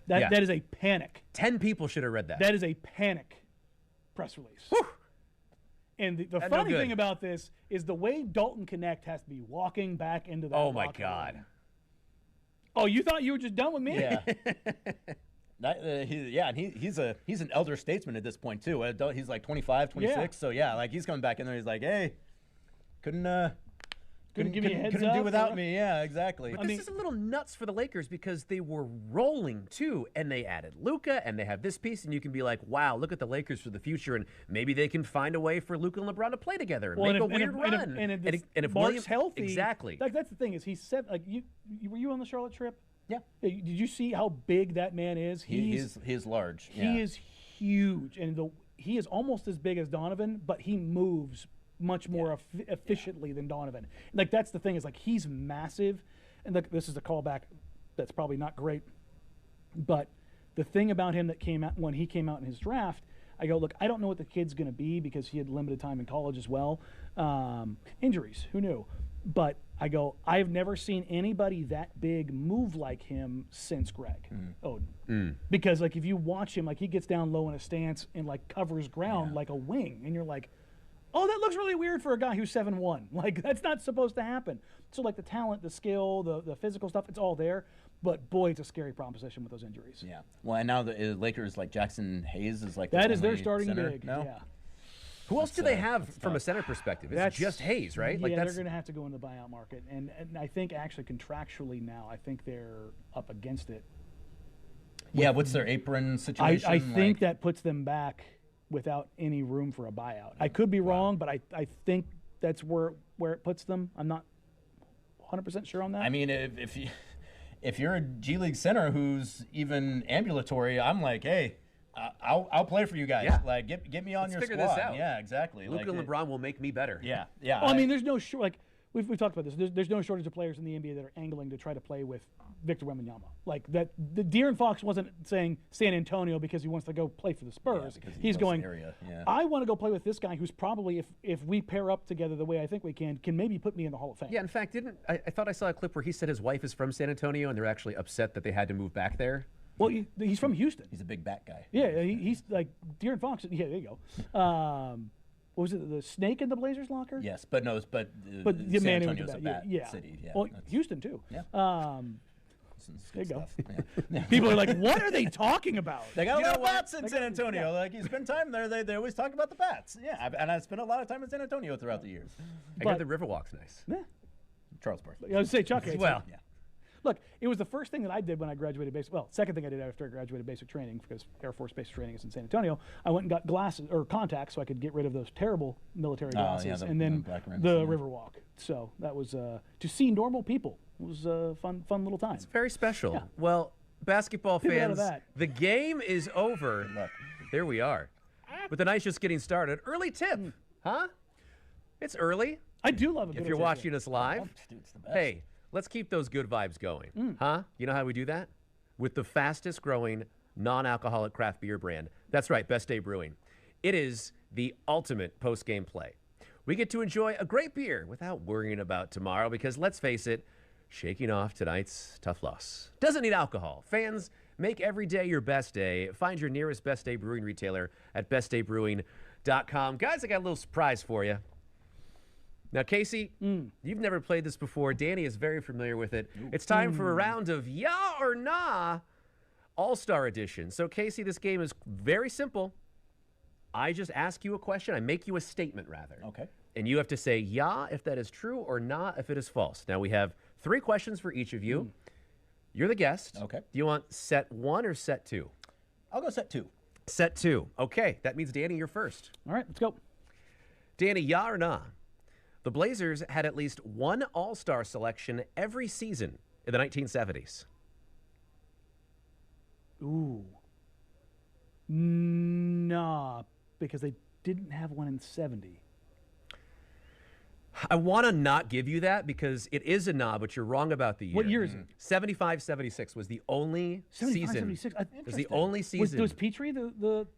S1: Yeah.
S3: That is a panic.
S1: 10 people should have read that.
S3: That is a panic press release.
S1: Whew.
S3: And the
S1: no
S3: funny
S1: good.
S3: thing about this is the way Dalton Connect has to be walking back into that.
S1: Oh my
S3: locker
S1: God.
S3: room. Oh, you thought you were just done with me?
S2: Yeah. He's an elder statesman at this point too. He's like 25, 26.
S3: Yeah.
S2: So yeah, like he's coming back in there. He's like, hey, couldn't
S3: give me a heads
S2: couldn't
S3: up,
S2: do without
S3: or-
S2: me. Yeah, exactly.
S1: But this is a little nuts for the Lakers because they were rolling too, and they added Luka, and they have this piece, and you can be like, "Wow, look at the Lakers for the future, and maybe they can find a way for Luka and LeBron to play together and make a weird run."
S3: And if
S1: Mark's
S3: Mark's healthy,
S1: exactly.
S3: Like that's the thing is he said like you were you on the Charlotte trip?
S2: Yeah.
S3: Did you see how big that man is?
S2: He's large.
S3: He is huge, and he is almost as big as Donovan, but he moves much more efficiently than Donovan. Like that's the thing is like he's massive, and look, this is a callback that's probably not great, but the thing about him that came out when he came out in his draft, I go, look, I don't know what the kid's going to be because he had limited time in college as well. Injuries, who knew? But I go, I've never seen anybody that big move like him since Greg Oden. Because like if you watch him, like he gets down low in a stance and like covers ground like a wing, and you're like, oh, that looks really weird for a guy who's 7'1". Like that's not supposed to happen. So like the talent, the skill, the physical stuff, it's all there. But boy, it's a scary proposition with those injuries.
S2: Yeah. Well, and now the Lakers, like Jackson Hayes is like
S3: That is
S2: their
S3: their starting
S2: center.
S3: big.
S2: No?
S3: Yeah.
S1: Who else do they have from a center perspective? It's just Hayes, right?
S3: Yeah,
S1: Like
S3: they're going to have to go in the buyout market, and I think actually contractually now, I think they're up against it.
S2: Yeah. What's their apron situation?
S3: I think that puts them back without any room for a buyout. I could be wrong, but I think that's where it puts them. I'm not 100% sure on that.
S2: I mean, if you're a G League center who's even ambulatory, I'm like, hey. I'll play for you guys.
S1: Yeah.
S2: Like, get me on your
S1: figure
S2: squad.
S1: this out.
S2: Yeah, exactly.
S1: Luka and LeBron will make me better.
S2: Yeah.
S3: Well, I mean, there's no like we've talked about this. There's no shortage of players in the NBA that are angling to try to play with Victor Wembanyama. Like that, the De'Aaron Fox wasn't saying San Antonio because he wants to go play for the Spurs. He's going. I want to go play with this guy who's probably, if we pair up together the way I think we can maybe put me in the Hall of Fame.
S1: Yeah, in fact, I thought I saw a clip where he said his wife is from San Antonio and they're actually upset that they had to move back there.
S3: Well, he's from Houston.
S2: He's a big bat guy.
S3: Yeah, he's like De'Aaron Fox. Yeah, there you go. What was it, the snake in the Blazers locker?
S2: Yes, but
S3: the
S2: San
S3: man
S2: Antonio's a bat city. Yeah,
S3: well, Houston too.
S2: Yeah.
S3: There you go.
S2: Yeah.
S3: People are like, what are they talking about?
S2: They got a lot of bats in San Antonio. Like, you spend time there, they always talk about the bats. Yeah, and I spent a lot of time in San Antonio throughout the years.
S1: I heard the Riverwalk's nice.
S3: Yeah.
S2: Charles Barkley.
S3: I was say Chuck.
S1: Well,
S2: yeah.
S3: Look, it was the first thing that I did when I graduated basic. Well, second thing I did after I graduated basic training, because Air Force basic training is in San Antonio. I went and got glasses or contacts so I could get rid of those terrible military glasses, and then the Riverwalk. So that was to see normal people. It was a fun little time.
S1: It's very special.
S3: Yeah.
S1: Well, basketball
S3: People out of
S1: fans,
S3: that.
S1: the game is over. There we are. But the night's just getting started. Early tip, huh? It's early.
S3: I do love it.
S1: If you're watching us live,
S2: Dude, it's the best.
S1: hey, let's keep those good vibes going, huh? You know how we do that? With the fastest growing non-alcoholic craft beer brand. That's right, Best Day Brewing. It is the ultimate post-game play. We get to enjoy a great beer without worrying about tomorrow because, let's face it, shaking off tonight's tough loss doesn't need alcohol. Fans, make every day your best day. Find your nearest Best Day Brewing retailer at bestdaybrewing.com. Guys, I got a little surprise for you. Now, Casey, you've never played this before. Danny is very familiar with it. It's time for a round of Yeah or Nah All-Star Edition. So, Casey, this game is very simple. I just ask you a question. I make you a statement, rather.
S2: Okay.
S1: And you have to say yeah if that is true or nah if it is false. Now, we have 3 questions for each of you. You're the guest.
S2: Okay.
S1: Do you want set 1 or set 2?
S2: I'll go set 2.
S1: Set 2. Okay. That means, Danny, you're first.
S3: All right, let's go.
S1: Danny, yeah or nah? The Blazers had at least one All-Star selection every season in the 1970s.
S3: Ooh. Nah, because they didn't have one in 70.
S1: I want to not give you that because it is a nah, but you're wrong about the year.
S3: What year is it?
S1: 75-76 was the only
S3: 75,
S1: season.
S3: 76.
S1: It was the only season.
S3: Was Petrie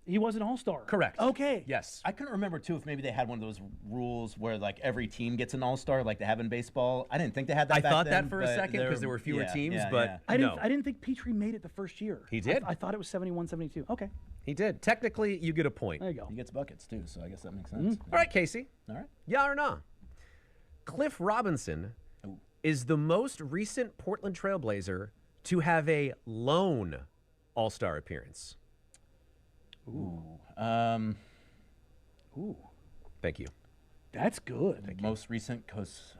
S3: he was an All-Star?
S1: Correct.
S3: Okay.
S1: Yes.
S2: I couldn't remember, too, if maybe they had one of those rules where, like, every team gets an all-star like they have in baseball. I didn't think they had that
S1: I
S2: back
S1: thought
S2: then,
S1: that for a
S2: but
S1: second because there were fewer teams,
S2: yeah,
S1: but
S2: yeah.
S3: I
S1: no.
S3: didn't think Petrie made it the first year.
S1: He did?
S3: I thought it was 71, 72. Okay.
S1: He did. Technically, you get a point.
S3: There you go.
S2: He gets buckets, too, so I guess that makes sense.
S1: All right, Casey.
S2: All right.
S1: Yeah or nah? Cliff Robinson is the most recent Portland Trailblazer to have a lone All-Star appearance.
S2: Ooh.
S3: Ooh.
S1: Thank you.
S3: That's good.
S2: Most recent, because,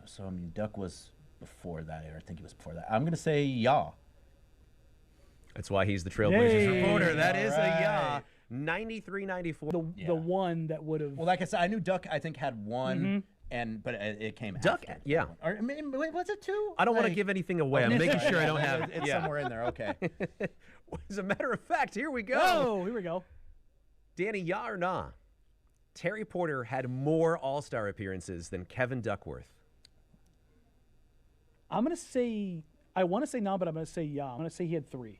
S2: Duck was before that, or I think he was before that. I'm going to say yeah.
S1: That's why he's the Trailblazers
S3: Yay.
S1: reporter. That is a yeah.
S2: right.
S1: 93-94.
S3: The one that would have.
S2: Well, like I said, I knew Duck, I think, had one, but it came
S1: Duck,
S2: after.
S1: yeah.
S2: Or, I mean, was it 2?
S1: I don't want to give anything away. I'm making sure I don't have.
S2: It's somewhere in there, okay.
S1: As a matter of fact, here we go.
S3: Oh, here we go.
S1: Danny, yeah or nah? Terry Porter had more All-Star appearances than Kevin Duckworth.
S3: I'm going to say, I want to say nah, but I'm going to say yeah. I'm going to say he had 3.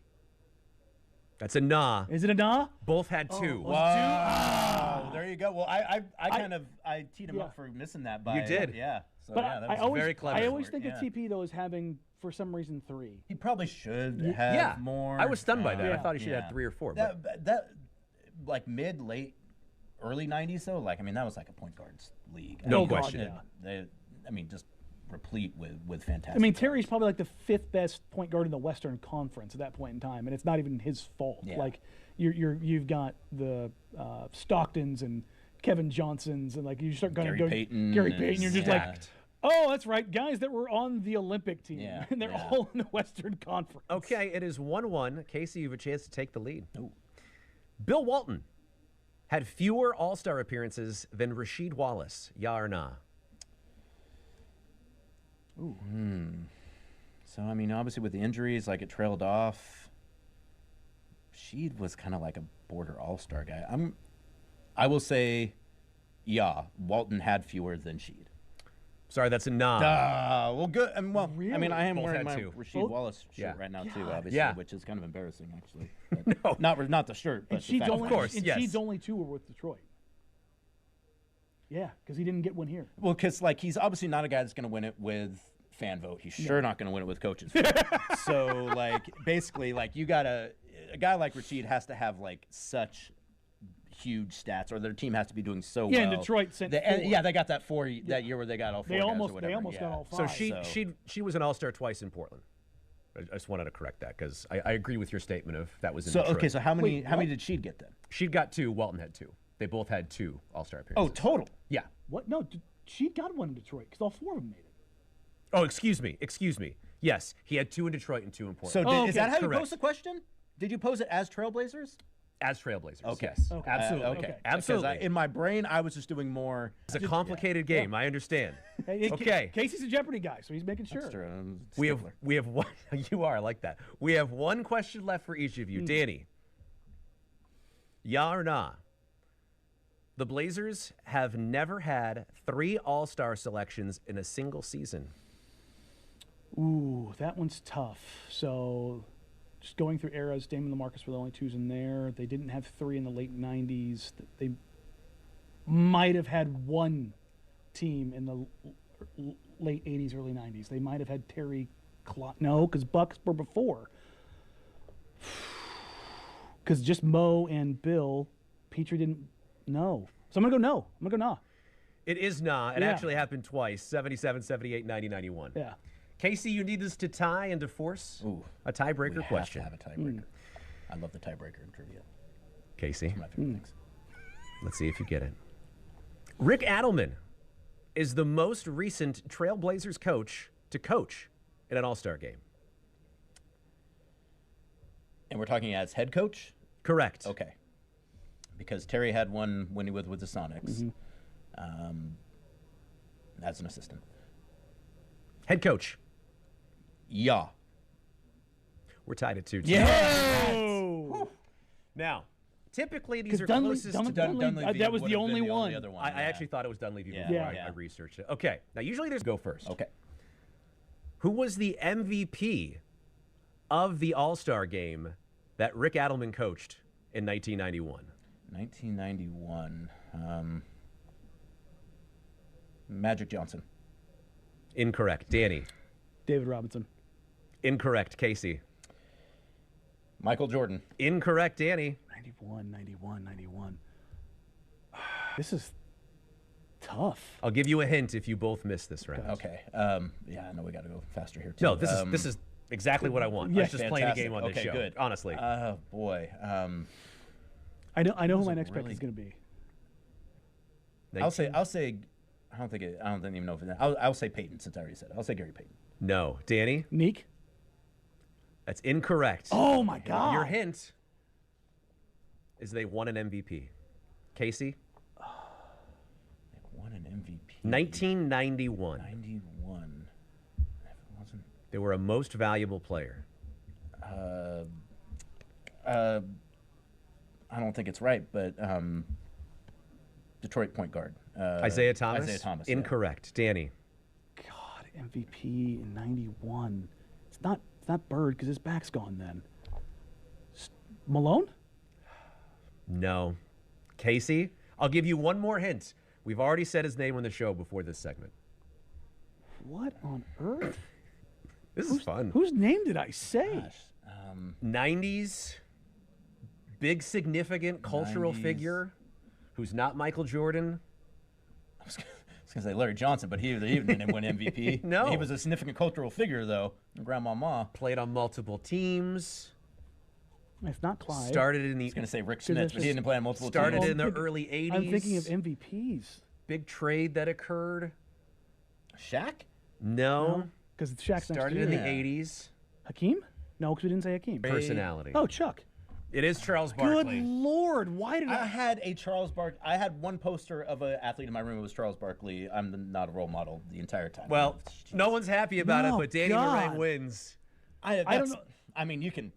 S1: That's a nah.
S3: Is it a nah?
S1: Both had 2.
S2: Wow. There you you go. Well, I teed him up for missing that by
S1: You did.
S2: Yeah. So
S3: But
S2: yeah, that
S3: I
S2: was
S3: always,
S1: very clever.
S3: I always
S2: smart,
S3: think of TP though as having, for some reason, 3.
S2: He probably should have
S1: Yeah.
S2: more.
S1: I was stunned by that. I
S3: Yeah.
S1: thought he should have
S2: Yeah.
S1: 3 or 4. But
S2: That like mid, late, early '90s though. Like I mean, that was like a point guards league.
S1: No
S2: I mean,
S1: question.
S2: Just replete with fantastic.
S3: I mean, Terry's probably like the 5th best point guard in the Western Conference at that point in time, and it's not even his fault.
S2: Yeah.
S3: Like you've got the Stocktons and Kevin Johnsons, and like you start going
S2: Gary Payton.
S3: Gary Payton. You're just like,
S1: stacked.
S3: oh, that's right, guys that were on the Olympic team,
S2: Yeah,
S3: and they're
S2: yeah.
S3: all in the Western Conference.
S1: Okay, it is 1-1. Casey, you have a chance to take the lead.
S2: Ooh.
S1: Bill Walton had fewer All-Star appearances than Rasheed Wallace. Yeah or nah?
S2: So I mean, obviously with the injuries, like it trailed off. Sheed was kind of like a border all-star guy. I will say, yeah, Walton had fewer than Sheed.
S1: Sorry, that's a nah.
S2: Well, good. I mean,
S3: Really?
S2: I mean, I am
S1: Both
S2: wearing
S1: had
S2: my
S1: 2.
S2: Rasheed Wallace shirt
S1: Yeah.
S2: right now too,
S3: God.
S2: obviously,
S1: Yeah.
S2: which is kind of embarrassing actually. But not the shirt, but
S3: And
S2: the fact
S3: only,
S2: that-
S1: course,
S3: and
S1: yes.
S3: Sheed's only 2 were with Detroit. Yeah, because he didn't get one here.
S2: Well, because like he's obviously not a guy that's going to win it with fan vote. He's sure not going to win it with coaches vote. So like basically like you got a guy like Rasheed has to have like such huge stats, or their team has to be doing so
S3: Yeah,
S2: well.
S3: and Detroit sent
S2: and,
S3: 4.
S2: yeah, they got that 4 that year where they got all 4
S3: They
S2: guys or
S3: almost
S2: whatever.
S3: got all 5.
S1: So
S2: So-
S1: she was an All-Star twice in Portland. I just wanted to correct that because I agree with your statement of that was in
S2: So
S1: Detroit.
S2: okay, so how many
S3: Wait,
S2: how many
S3: what?
S2: did Sheed get then?
S1: She'd got 2, Walton had 2. They both had 2 All-Star
S2: Oh,
S1: appearances.
S2: total.
S1: Yeah.
S3: What? No, Sheed got one in Detroit because all 4 of them made it.
S1: Oh, excuse me. Yes, he had 2 in Detroit and 2 in
S2: So
S1: Portland.
S2: is that how you
S1: correct.
S2: pose the question? Did you pose it as Trailblazers?
S1: As Trailblazers.
S2: Okay.
S1: Yes.
S3: Okay.
S1: Absolutely.
S2: Okay.
S3: Okay.
S1: Absolutely.
S2: Because in my brain, I was just doing more.
S1: It's a complicated game. I understand.
S3: Hey,
S1: Okay.
S3: Casey's a Jeopardy guy, so he's making sure.
S2: That's true. I'm a
S1: We
S2: stickler.
S1: have one. You are I like that. We have one question left for each of you. Danny, yeah or nah? The Blazers have never had 3 All-Star selections in a single season.
S3: Ooh, that one's tough. So, just going through eras, Damon and LaMarcus were the only 2s in there. They didn't have 3 in the late 90s. They might have had 1 team in the late 80s, early 90s. They might have had Terry no, because Bucks were before. Because just Mo and Bill, Petrie didn't know. So I'm going to go no. I'm going to go nah.
S1: It is nah. It
S3: Yeah.
S1: actually happened twice, 77, 78, 90, 91.
S3: Yeah.
S1: Casey, you need us to tie and to force
S2: Ooh,
S1: a tiebreaker
S2: we
S1: question.
S2: have to have a tiebreaker. I love the tiebreaker in trivia.
S1: Casey,
S2: My favorite things.
S1: let's see if you get it. Rick Adelman is the most recent Trailblazers coach to coach in an All-Star game.
S2: And we're talking as head coach?
S1: Correct.
S2: Okay. Because Terry had one when he was with the Sonics. As an assistant.
S1: Head coach.
S2: Yeah.
S1: We're tied at 2.
S3: Oh!
S1: Now, typically these are
S3: Dunley-
S1: closest
S3: Dunley-
S1: to
S3: Dunley- that was
S2: would
S3: the
S2: have been
S3: only one.
S2: other one.
S1: I
S2: yeah.
S1: actually thought it was Dunleavy
S2: Yeah.
S1: before
S3: Yeah.
S1: I researched it. Okay. Now, usually there's go first.
S2: Okay.
S1: Who was the MVP of the All-Star game that Rick Adelman coached in 1991?
S2: 1991. Magic Johnson.
S1: Incorrect. Danny.
S3: David Robinson.
S1: Incorrect. Casey.
S2: Michael Jordan.
S1: Incorrect. Danny.
S3: 91. This is tough.
S1: I'll give you a hint if you both miss this round.
S2: Okay. Yeah, I know we got to go faster here too.
S1: No, this is exactly what I want.
S3: Yeah.
S1: I was just playing a
S2: Fantastic.
S1: game on this
S2: Okay,
S1: show.
S2: good.
S1: Honestly.
S2: Oh boy.
S3: I know who
S2: was
S3: my
S2: a
S3: next pick
S2: really-
S3: is going to be.
S2: I'll say. I don't even know if I'll say Peyton since I already said it. I'll say Gary Payton.
S1: No. Danny.
S3: Neek.
S1: That's incorrect.
S3: Oh my God.
S1: Your hint is they won an MVP. Casey.
S2: They won an MVP.
S1: 1991.
S2: 91. If it wasn't.
S1: They were a most valuable player.
S2: I don't think it's right, but Detroit point guard.
S1: Isaiah Thomas?
S2: Isaiah Thomas. yeah.
S1: Incorrect. Danny.
S3: God, MVP in 91. It's not Bird because his back's gone then. Malone?
S1: No. Casey? I'll give you one more hint. We've already said his name on the show before this segment.
S3: What on earth?
S1: This is fun.
S3: Whose name did I say?
S2: Gosh.
S1: 90s, big significant cultural
S2: 90s.
S1: figure who's not Michael Jordan.
S2: I was going to say Larry Johnson, but he didn't win MVP.
S1: No.
S2: He was a significant cultural figure, though. Grandmama.
S1: Played on multiple teams.
S3: It's not Clyde.
S1: Started in
S2: I was going
S1: the
S2: to say Rick
S3: Because
S2: Smith,
S3: that's
S2: but he
S3: just-
S2: didn't play on multiple
S1: started
S2: teams.
S1: in the early 80s.
S3: I'm thinking of MVPs.
S1: Big trade that occurred.
S2: Shaq?
S1: No.
S3: Because Shaq's
S1: Started
S3: next
S1: in
S3: year.
S1: the 80s.
S3: Hakeem? No, because we didn't say Hakeem.
S1: Personality.
S3: Oh, Chuck.
S1: It is Charles
S3: Good
S1: Barkley.
S3: Lord. Why did
S2: I had a Charles Barkley. I had one poster of an athlete in my room. It was Charles Barkley. I'm not a role model the entire time.
S1: Well, no one's happy about
S3: No,
S1: it, but Danny
S3: God.
S1: Marang wins.
S3: I don't know.
S2: I mean, you can.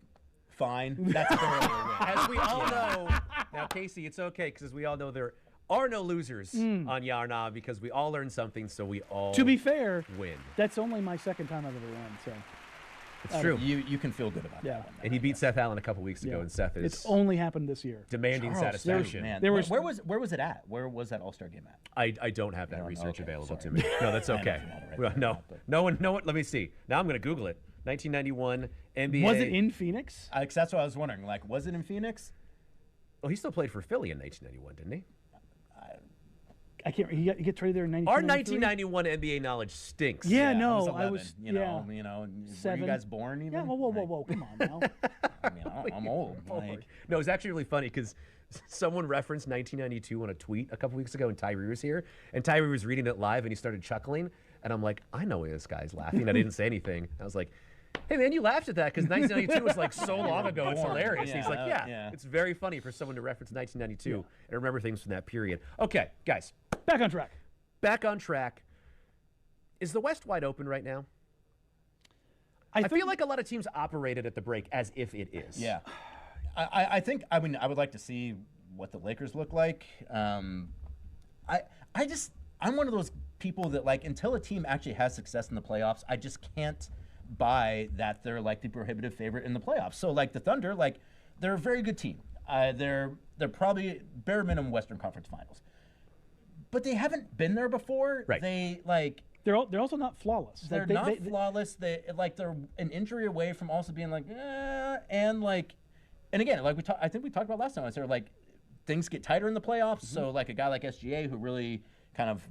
S2: Fine. That's barely a win.
S1: As we all know, now Casey, it's okay because as we all know, there are no losers on Yarna because we all learn something, so we all
S3: To be fair,
S1: win.
S3: that's only my second time I've ever won. So
S1: It's true.
S2: You can feel good about
S3: Yeah.
S2: that one.
S1: And he beat Seth Allen a couple weeks ago,
S3: yeah.
S1: and Seth is
S3: It's only happened this year.
S1: demanding
S2: Charles,
S1: satisfaction.
S2: Man,
S3: There was-
S2: where was it at? Where was that All-Star game at?
S1: I don't have that
S2: don't know.
S1: research
S2: Okay,
S1: available
S2: sorry.
S1: to me. No, that's
S2: I know
S1: okay.
S2: if you had it right
S1: Well,
S2: there or
S1: no,
S2: not, but-
S1: no one. Let me see. Now I'm going to Google it. 1991 NBA.
S3: Was it in Phoenix?
S2: 'Cause that's what I was wondering. Like, was it in Phoenix?
S1: Well, he still played for Philly in 1991, didn't he?
S3: I can't. He get traded there in 92.
S1: Our 1991 NBA knowledge stinks.
S3: Yeah,
S2: I
S3: no,
S2: was
S3: I
S2: 11,
S3: was.
S2: You know, were
S3: Seven.
S2: you guys born even?
S3: Yeah. Whoa.
S2: Like,
S3: Come on now.
S2: I mean, I'm old. Like,
S1: No, it's actually really funny because someone referenced 1992 on a tweet a couple weeks ago, and Tyree was here, and Tyree was reading it live, and he started chuckling, and I'm like, I know why this guy's laughing. I didn't say anything. I was like, hey man, you laughed at that because 1992 was like so long ago. It's hilarious.
S2: Yeah,
S1: He's like, yeah, it's very funny for someone to reference 1992 and remember things from that period. Okay, guys,
S3: Back on track.
S1: back on track. Is the West wide open right now? I feel like a lot of teams operated at the break as if it is.
S2: yeah. I think. I mean, I would like to see what the Lakers look like. I'm one of those people that like until a team actually has success in the playoffs, I just can't buy that they're like the prohibitive favorite in the playoffs. So like the Thunder, like they're a very good team. They're probably bare minimum Western Conference Finals, but they haven't been there before.
S1: Right.
S2: They like.
S3: They're also not flawless.
S2: They're not flawless. They're an injury away from also being like, and like, and again, like I think we talked about last time. I said like, things get tighter in the playoffs. So like a guy like SGA who really kind of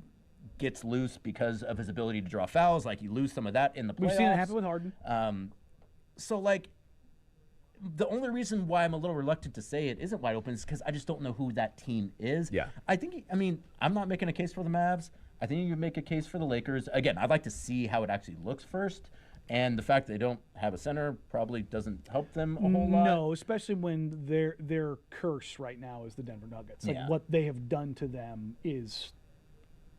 S2: gets loose because of his ability to draw fouls, like you lose some of that in the playoffs.
S3: We've seen it happen with Harden.
S2: So like, the only reason why I'm a little reluctant to say it isn't wide open is because I just don't know who that team is.
S1: Yeah.
S2: I mean, I'm not making a case for the Mavs. I think you can make a case for the Lakers. Again, I'd like to see how it actually looks first. And the fact that they don't have a center probably doesn't help them a whole lot.
S3: No, especially when their curse right now is the Denver Nuggets. Like
S2: Yeah.
S3: what they have done to them is.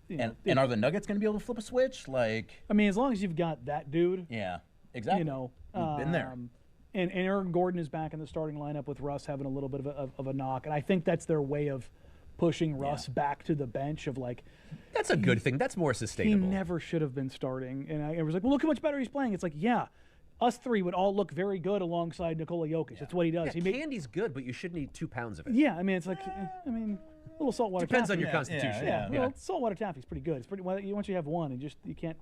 S2: And are the Nuggets going to be able to flip a switch? Like,
S3: I mean, as long as you've got that dude,
S2: yeah, exactly.
S3: you know,
S2: We've been there.
S3: And Aaron Gordon is back in the starting lineup with Russ having a little bit of a knock, and I think that's their way of pushing Russ back to the bench. Of like,
S1: That's a good thing. That's more
S3: he
S1: sustainable.
S3: never should have been starting, and I was like, well, look how much better he's playing. It's like, yeah, us three would all look very good alongside Nikola Jokic. That's what he does.
S1: Yeah,
S3: He
S1: candy's good, but you shouldn't eat 2 pounds of it.
S3: yeah, I mean, it's like, a little saltwater.
S1: Depends
S3: taffy.
S1: on your constitution.
S3: Yeah, well, saltwater taffy's pretty good. It's pretty. Once you have one, and you can't.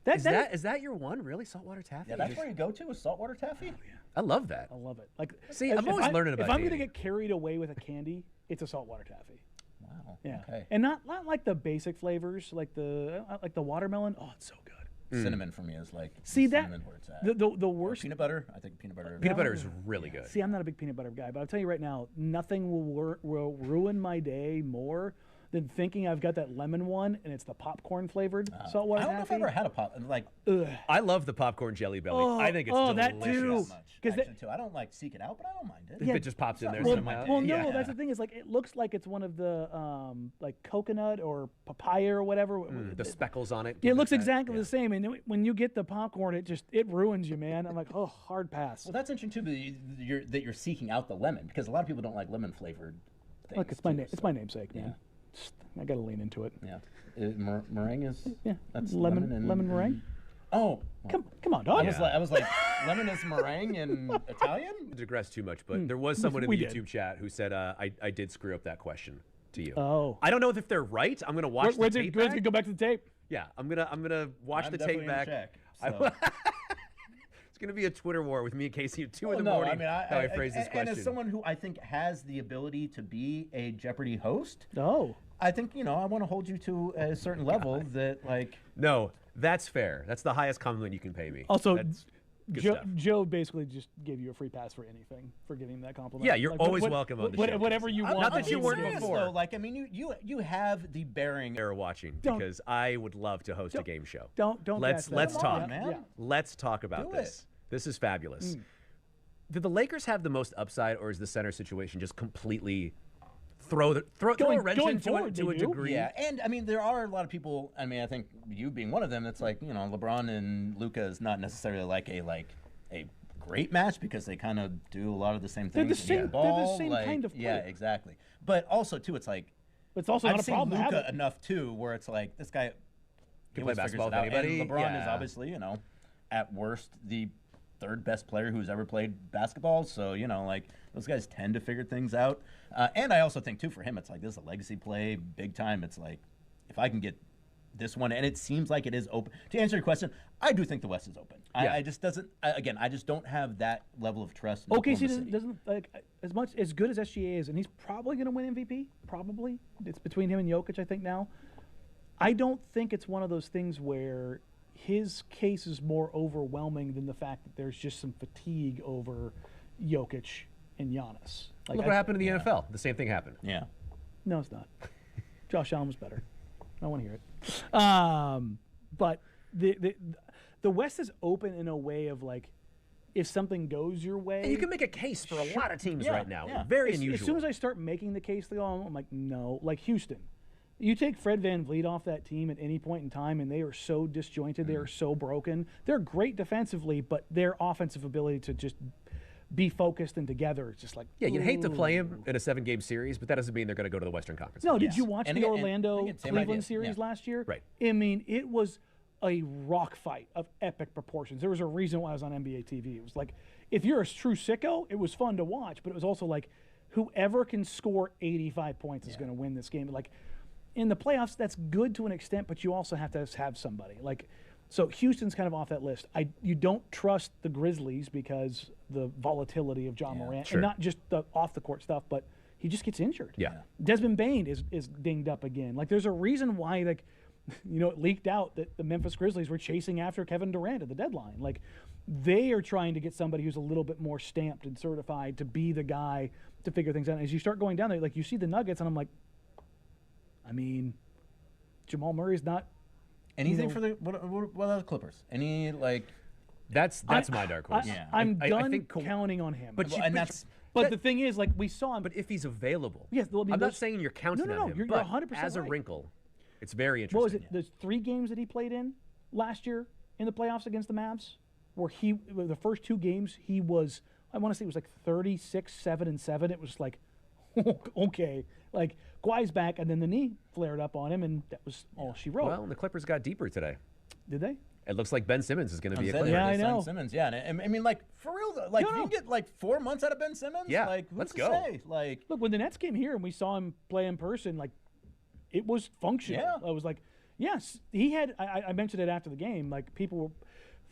S1: Is that your one, really? Saltwater taffy?
S2: Yeah, that's where you go to with saltwater taffy?
S1: I love that.
S3: I love it. Like,
S1: See, I'm always learning about
S3: If I'm
S1: Danny.
S3: gonna get carried away with a candy, it's a saltwater taffy.
S2: Wow.
S3: Yeah,
S2: Okay.
S3: and not like the basic flavors, like the watermelon. Oh, it's so good.
S2: Cinnamon for me is like
S3: See that
S2: cinnamon where it's at.
S3: the worst.
S2: Peanut butter? I think peanut butter.
S1: Peanut butter is really good.
S3: See, I'm not a big peanut butter guy, but I'll tell you right now, nothing will ruin my day more than thinking I've got that lemon one and it's the popcorn flavored saltwater
S2: I don't know if
S3: taffy.
S2: I've ever had a pop. Like,
S1: I love the popcorn jelly belly. I think it's delicious.
S3: that too.
S2: much.
S3: 'Cause
S2: Actually, too. I don't like seek it out, but I don't mind it.
S1: If it just pops in there
S3: Well,
S1: somehow.
S3: well, no,
S1: Yeah.
S3: that's the thing is like it looks like it's one of the like coconut or papaya or whatever.
S1: The speckles on it.
S3: It looks exactly the same, and when you get the popcorn, it ruins you, man. I'm like, oh, hard pass.
S2: Well, that's interesting too. That you're seeking out the lemon because a lot of people don't like lemon flavored things.
S3: Look, it's my name. It's my namesake, man. I got to lean into it.
S2: Yeah, meringue is.
S3: Yeah,
S2: that's
S3: lemon meringue.
S2: Oh,
S3: Come on, dog.
S2: I was like, lemon is meringue in Italian.
S1: Digress too much, but there was someone in
S3: We
S1: the
S3: did.
S1: YouTube chat who said I did screw up that question to you.
S3: Oh.
S1: I don't know if they're right. I'm gonna watch the tape back.
S3: Go back to the tape.
S1: Yeah, I'm gonna watch the tape back.
S2: So.
S1: It's gonna be a Twitter war with me and Casey at 2 in the
S2: No,
S1: morning.
S2: I mean,
S1: how I phrase this question.
S2: And as someone who I think has the ability to be a Jeopardy host,
S3: Oh.
S2: I think I want to hold you to a certain level that like.
S1: No, that's fair. That's the highest compliment you can pay me.
S3: Also,
S1: That's good stuff.
S3: Joe basically just gave you a free pass for anything for giving that compliment.
S1: Yeah, you're always welcome on the show.
S3: Whatever you want.
S1: Not that you weren't
S2: serious,
S1: before.
S2: Though. Like, I mean, you have the bearing.
S1: They're watching
S3: Don't-
S1: because I would love to host a game show.
S3: Don't.
S1: Let's
S3: bash that.
S1: talk,
S2: on, man.
S3: Yeah.
S1: Let's talk about
S2: Do
S1: this. This is fabulous.
S3: Mm.
S1: Did the Lakers have the most upside, or is the center situation just completely throw a wrench
S3: Going
S1: into
S3: forward,
S1: it to a
S3: they do.
S1: degree?
S2: Yeah, and I mean, there are a lot of people. I mean, I think you being one of them. That's like LeBron and Luka is not necessarily like a great match because they kind of do a lot of the same
S3: They're
S2: things.
S3: the same-
S2: with
S3: they're the
S2: ball,
S3: same
S2: like,
S3: kind of
S2: Yeah,
S3: player.
S2: exactly. But also too, it's like
S3: It's also
S2: I've
S3: not a
S2: seen
S3: problem to have
S2: Luka
S3: it.
S2: enough too, where it's like this guy
S1: Can
S2: he
S1: play
S2: always figures
S1: basketball
S2: it
S1: with
S2: out.
S1: anybody.
S2: And LeBron is
S1: Yeah.
S2: obviously at worst the third best player who's ever played basketball. So like those guys tend to figure things out. And I also think too for him, it's like this is a legacy play, big time. It's like if I can get this one, and it seems like it is open. To answer your question, I do think the West is open.
S1: Yeah.
S2: I just doesn't. Again, I just don't have that level of trust. In
S3: OKC
S2: Oklahoma City.
S3: doesn't like as good as SGA is, and he's probably going to win MVP. Probably, it's between him and Jokic. I think now. I don't think it's one of those things where his case is more overwhelming than the fact that there's just some fatigue over Jokic and Giannis. Like,
S1: Look what happened in the NFL. The same thing happened.
S2: Yeah.
S3: No, it's not. Josh Allen was better. I want to hear it. But the West is open in a way of like, if something goes your way,
S1: And you can make a case for a lot of teams
S2: Yeah,
S1: right now.
S2: yeah.
S1: Very
S3: as
S1: unusual.
S3: soon as I start making the case, I'm like, no. Like Houston, you take Fred VanVleet off that team at any point in time, and they are so disjointed, they are so broken. They're great defensively, but their offensive ability to just be focused and together is just like,
S1: yeah, you'd hate to play
S3: ooh.
S1: him in a 7-game series, but that doesn't mean they're going to go to the Western Conference.
S3: No, did
S2: Yes.
S3: you watch
S2: And
S3: the
S2: again- and
S3: Orlando
S2: again, same
S3: Cleveland
S2: idea.
S3: series
S2: Yeah.
S3: last year?
S1: Right.
S3: I mean, it was a rock fight of epic proportions. There was a reason why I was on NBA TV. It was like, if you're a true sicko, it was fun to watch, but it was also like, whoever can score 85 points is going to win this game. Like, in the playoffs, that's good to an extent, but you also have to have somebody. Like, so Houston's kind of off that list. You don't trust the Grizzlies because the volatility of John Morant,
S1: sure.
S3: and not just the off the court stuff, but he just gets injured.
S1: Yeah.
S3: Desmond Bane is dinged up again. Like, there's a reason why, like, it leaked out that the Memphis Grizzlies were chasing after Kevin Durant at the deadline. Like, they are trying to get somebody who's a little bit more stamped and certified to be the guy to figure things out. And as you start going down there, like, you see the Nuggets, and I'm like, I mean, Jamal Murray's not.
S2: Anything for the what are the Clippers? Any like?
S1: That's my dark horse.
S3: I'm
S1: I
S3: done
S1: think
S3: counting on him.
S1: But
S3: But the thing is, like, we saw him.
S1: But if he's available,
S3: Yes, well, I mean,
S1: I'm not
S3: those-
S1: saying you're counting
S3: No,
S1: on him.
S3: you're
S1: but
S3: 100%
S1: as a
S3: right.
S1: wrinkle, it's very interesting.
S3: What was it? The 3 games that he played in last year in the playoffs against the Mavs, where the first 2 games he was, I want to say it was like 36, 7, and 7. It was like, okay, like Kawhi's back, and then the knee flared up on him, and that was all she wrote.
S1: Well, the Clippers got deeper today.
S3: Did they?
S1: It looks like Ben Simmons is going to be a Clipper.
S3: Yeah, I know.
S2: Simmons, yeah. And I mean, like for real, though, like
S3: No,
S2: if you
S3: no.
S2: can get like 4 months out of Ben Simmons,
S1: Yeah,
S2: like who's
S1: let's
S2: to
S1: go.
S2: say? Like,
S3: Look, when the Nets came here and we saw him play in person, like, it was functional.
S2: Yeah.
S3: I was like, yes, he had. I mentioned it after the game. Like, people were.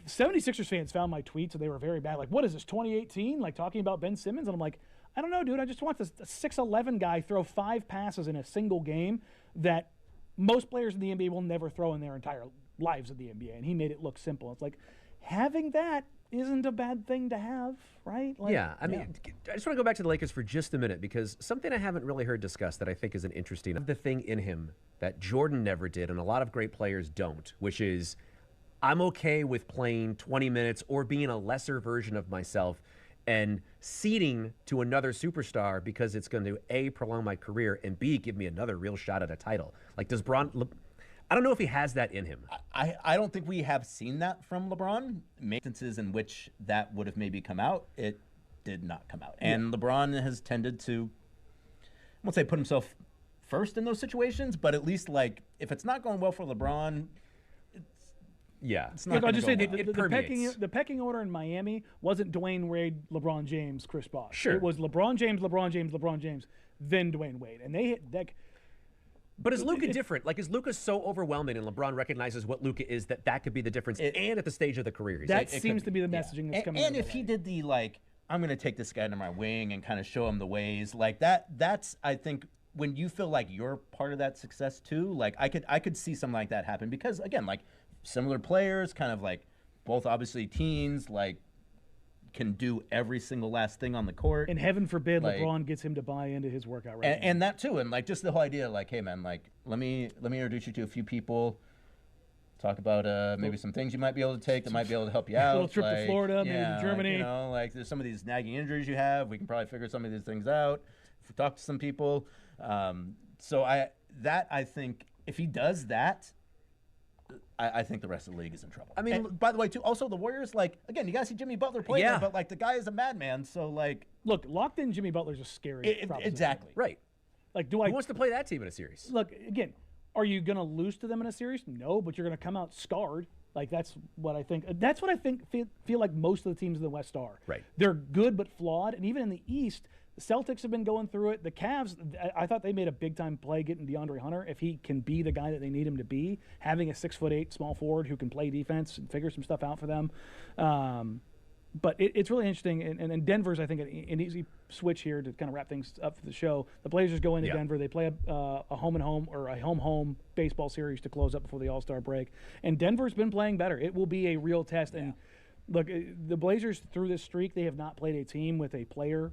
S3: 76ers fans found my tweets and they were very bad. Like, what is this, 2018? Like, talking about Ben Simmons? And I'm like, I don't know, dude. I just want this 6'11" guy throw 5 passes in a single game that most players in the NBA will never throw in their entire lives in the NBA. And he made it look simple. It's like, having that isn't a bad thing to have, right? Like,
S1: Yeah, I mean, I just want to go back to the Lakers for just a minute because something I haven't really heard discussed that I think is an interesting the thing in him that Jordan never did and a lot of great players don't, which is I'm okay with playing 20 minutes or being a lesser version of myself and ceding to another superstar because it's going to A, prolong my career, and B, give me another real shot at a title. Like, does I don't know if he has that in him.
S2: I don't think we have seen that from LeBron. Instances in which that would have maybe come out, it did not come out. And LeBron has tended to, I won't say put himself first in those situations, but at least like if it's not going well for LeBron,
S1: Yeah.
S2: it's not
S3: Look, I'll
S2: going to
S3: just
S2: go
S3: say
S2: well.
S3: the pecking order in Miami wasn't Dwayne Wade, LeBron James, Chris Bosh.
S1: Sure.
S3: It was LeBron James, LeBron James, LeBron James, then Dwayne Wade. And they hit
S1: But is Luka different? Like, is Luka so overwhelming and LeBron recognizes what Luka is that could be the difference and at the stage of the career?
S3: That seems to be the messaging that's coming.
S2: And if he did the, like, I'm going to take this guy under my wing and kind of show him the ways, like that's, I think, when you feel like you're part of that success too, like I could see something like that happen because, again, like similar players, kind of like both obviously teens, like can do every single last thing on the court.
S3: And heaven forbid LeBron gets him to buy into his workout regimen.
S2: And that too, and like just the whole idea, like, hey man, like let me introduce you to a few people, talk about maybe some things you might be able to take that might be able to help you out.
S3: A little trip to Florida, maybe
S2: yeah,
S3: to Germany.
S2: Like, you know, like there's some of these nagging injuries you have. We can probably figure some of these things out if we talk to some people. So I think if he does that, I think the rest of the league is in trouble.
S1: I mean,
S2: and by the way, too, also the Warriors, like, again, you guys see Jimmy Butler play there, but like the guy is a madman. So like,
S3: look, locked in Jimmy Butler's a scary proposition.
S2: Exactly.
S1: Right.
S3: Like,
S1: who wants to play that team in a series?
S3: Look, again, are you going to lose to them in a series? No, but you're going to come out scarred. Like, that's what I think. That's what I think. Feel like most of the teams in the West are.
S1: Right.
S3: They're good but flawed, and even in the East, the Celtics have been going through it. The Cavs, I thought they made a big-time play getting DeAndre Hunter. If he can be the guy that they need him to be, having a 6'8" small forward who can play defense and figure some stuff out for them. But it's really interesting. And Denver's, I think, an easy switch here to kind of wrap things up for the show. The Blazers go into Denver. They play a home-and-home or a home-home baseball series to close up before the All-Star break. And Denver's been playing better. It will be a real test. And look, the Blazers, through this streak, they have not played a team with a player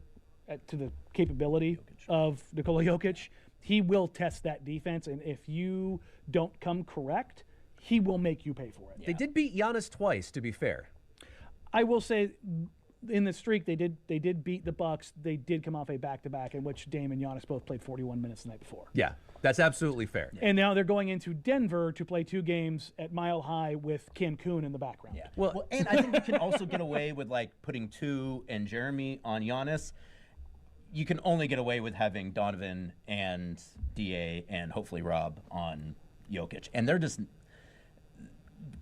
S3: to the capability of Nikola Jokic. He will test that defense, and if you don't come correct, he will make you pay for it.
S1: They did beat Giannis twice, to be fair.
S3: I will say, in the streak, they did beat the Bucks. They did come off a back-to-back in which Dame and Giannis both played 41 minutes the night before.
S1: Yeah, that's absolutely fair.
S3: And now they're going into Denver to play 2 games at Mile High with Cancun in the background.
S2: Yeah. Well, and I think you can also get away with like putting 2 and Jeremy on Giannis. You can only get away with having Donovan and DA and hopefully Rob on Jokic, and they're just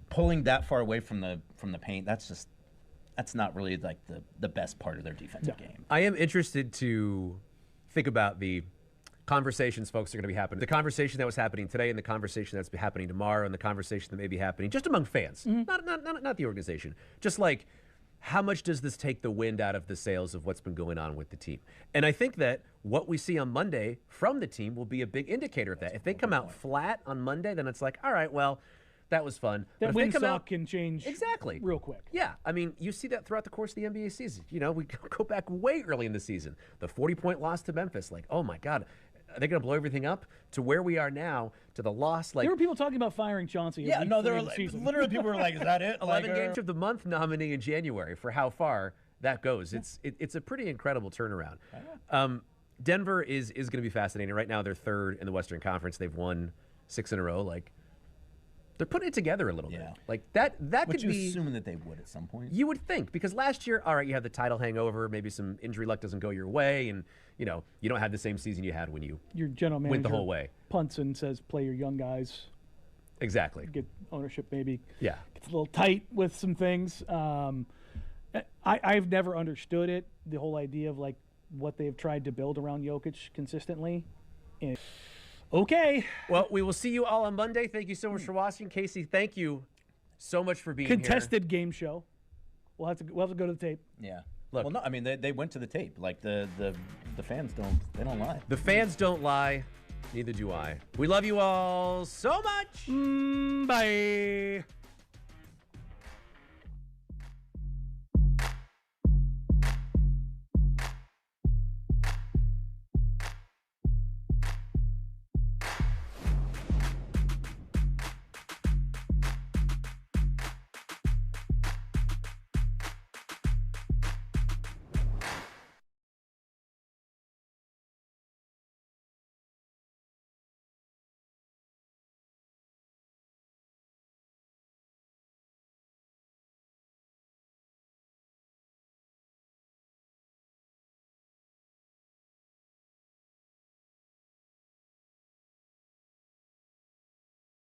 S2: pulling that far away from the paint. That's not really like the best part of their defensive game.
S1: I am interested to think about the conversations folks are going to be happening. The conversation that was happening today, and the conversation that's happening tomorrow, and the conversation that may be happening just among fans, not the organization. Just like, how much does this take the wind out of the sails of what's been going on with the team? And I think that what we see on Monday from the team will be a big indicator of that. If they come out flat on Monday, then it's like, all right, well, that was fun.
S3: That win suck can change real quick.
S1: Yeah, I mean, you see that throughout the course of the NBA season. You know, we go back way early in the season. The 40-point loss to Memphis, like, oh my God, are they going to blow everything up? To where we are now, to the loss. Like,
S3: there were people talking about firing Chauncey.
S2: Yeah, no, there were literally people were like, "Is that it?"
S1: 11 games of the month nominee in January for how far that goes. It's a pretty incredible turnaround. Denver is going to be fascinating. Right now, they're 3rd in the Western Conference. They've won 6 in a row. Like, they're putting it together a little bit. Like that could be
S2: assuming that they would at some point.
S1: You would think, because last year, all right, you have the title hangover, maybe some injury luck doesn't go your way, and you know, you don't have the same season you had when you
S3: your general manager
S1: went the whole way.
S3: Punts and says, play your young guys.
S1: Exactly.
S3: Get ownership maybe.
S1: Yeah.
S3: Gets a little tight with some things. I've never understood it, the whole idea of like what they've tried to build around Jokic consistently. And okay.
S1: Well, we will see you all on Monday. Thank you so much for watching. Casey, thank you so much for being
S3: Contested game show. We'll have to go to the tape.
S2: Yeah. Look, well, no, I mean they went to the tape. Like the fans don't lie.
S1: The fans don't lie. Neither do I. We love you all so much.
S3: Bye.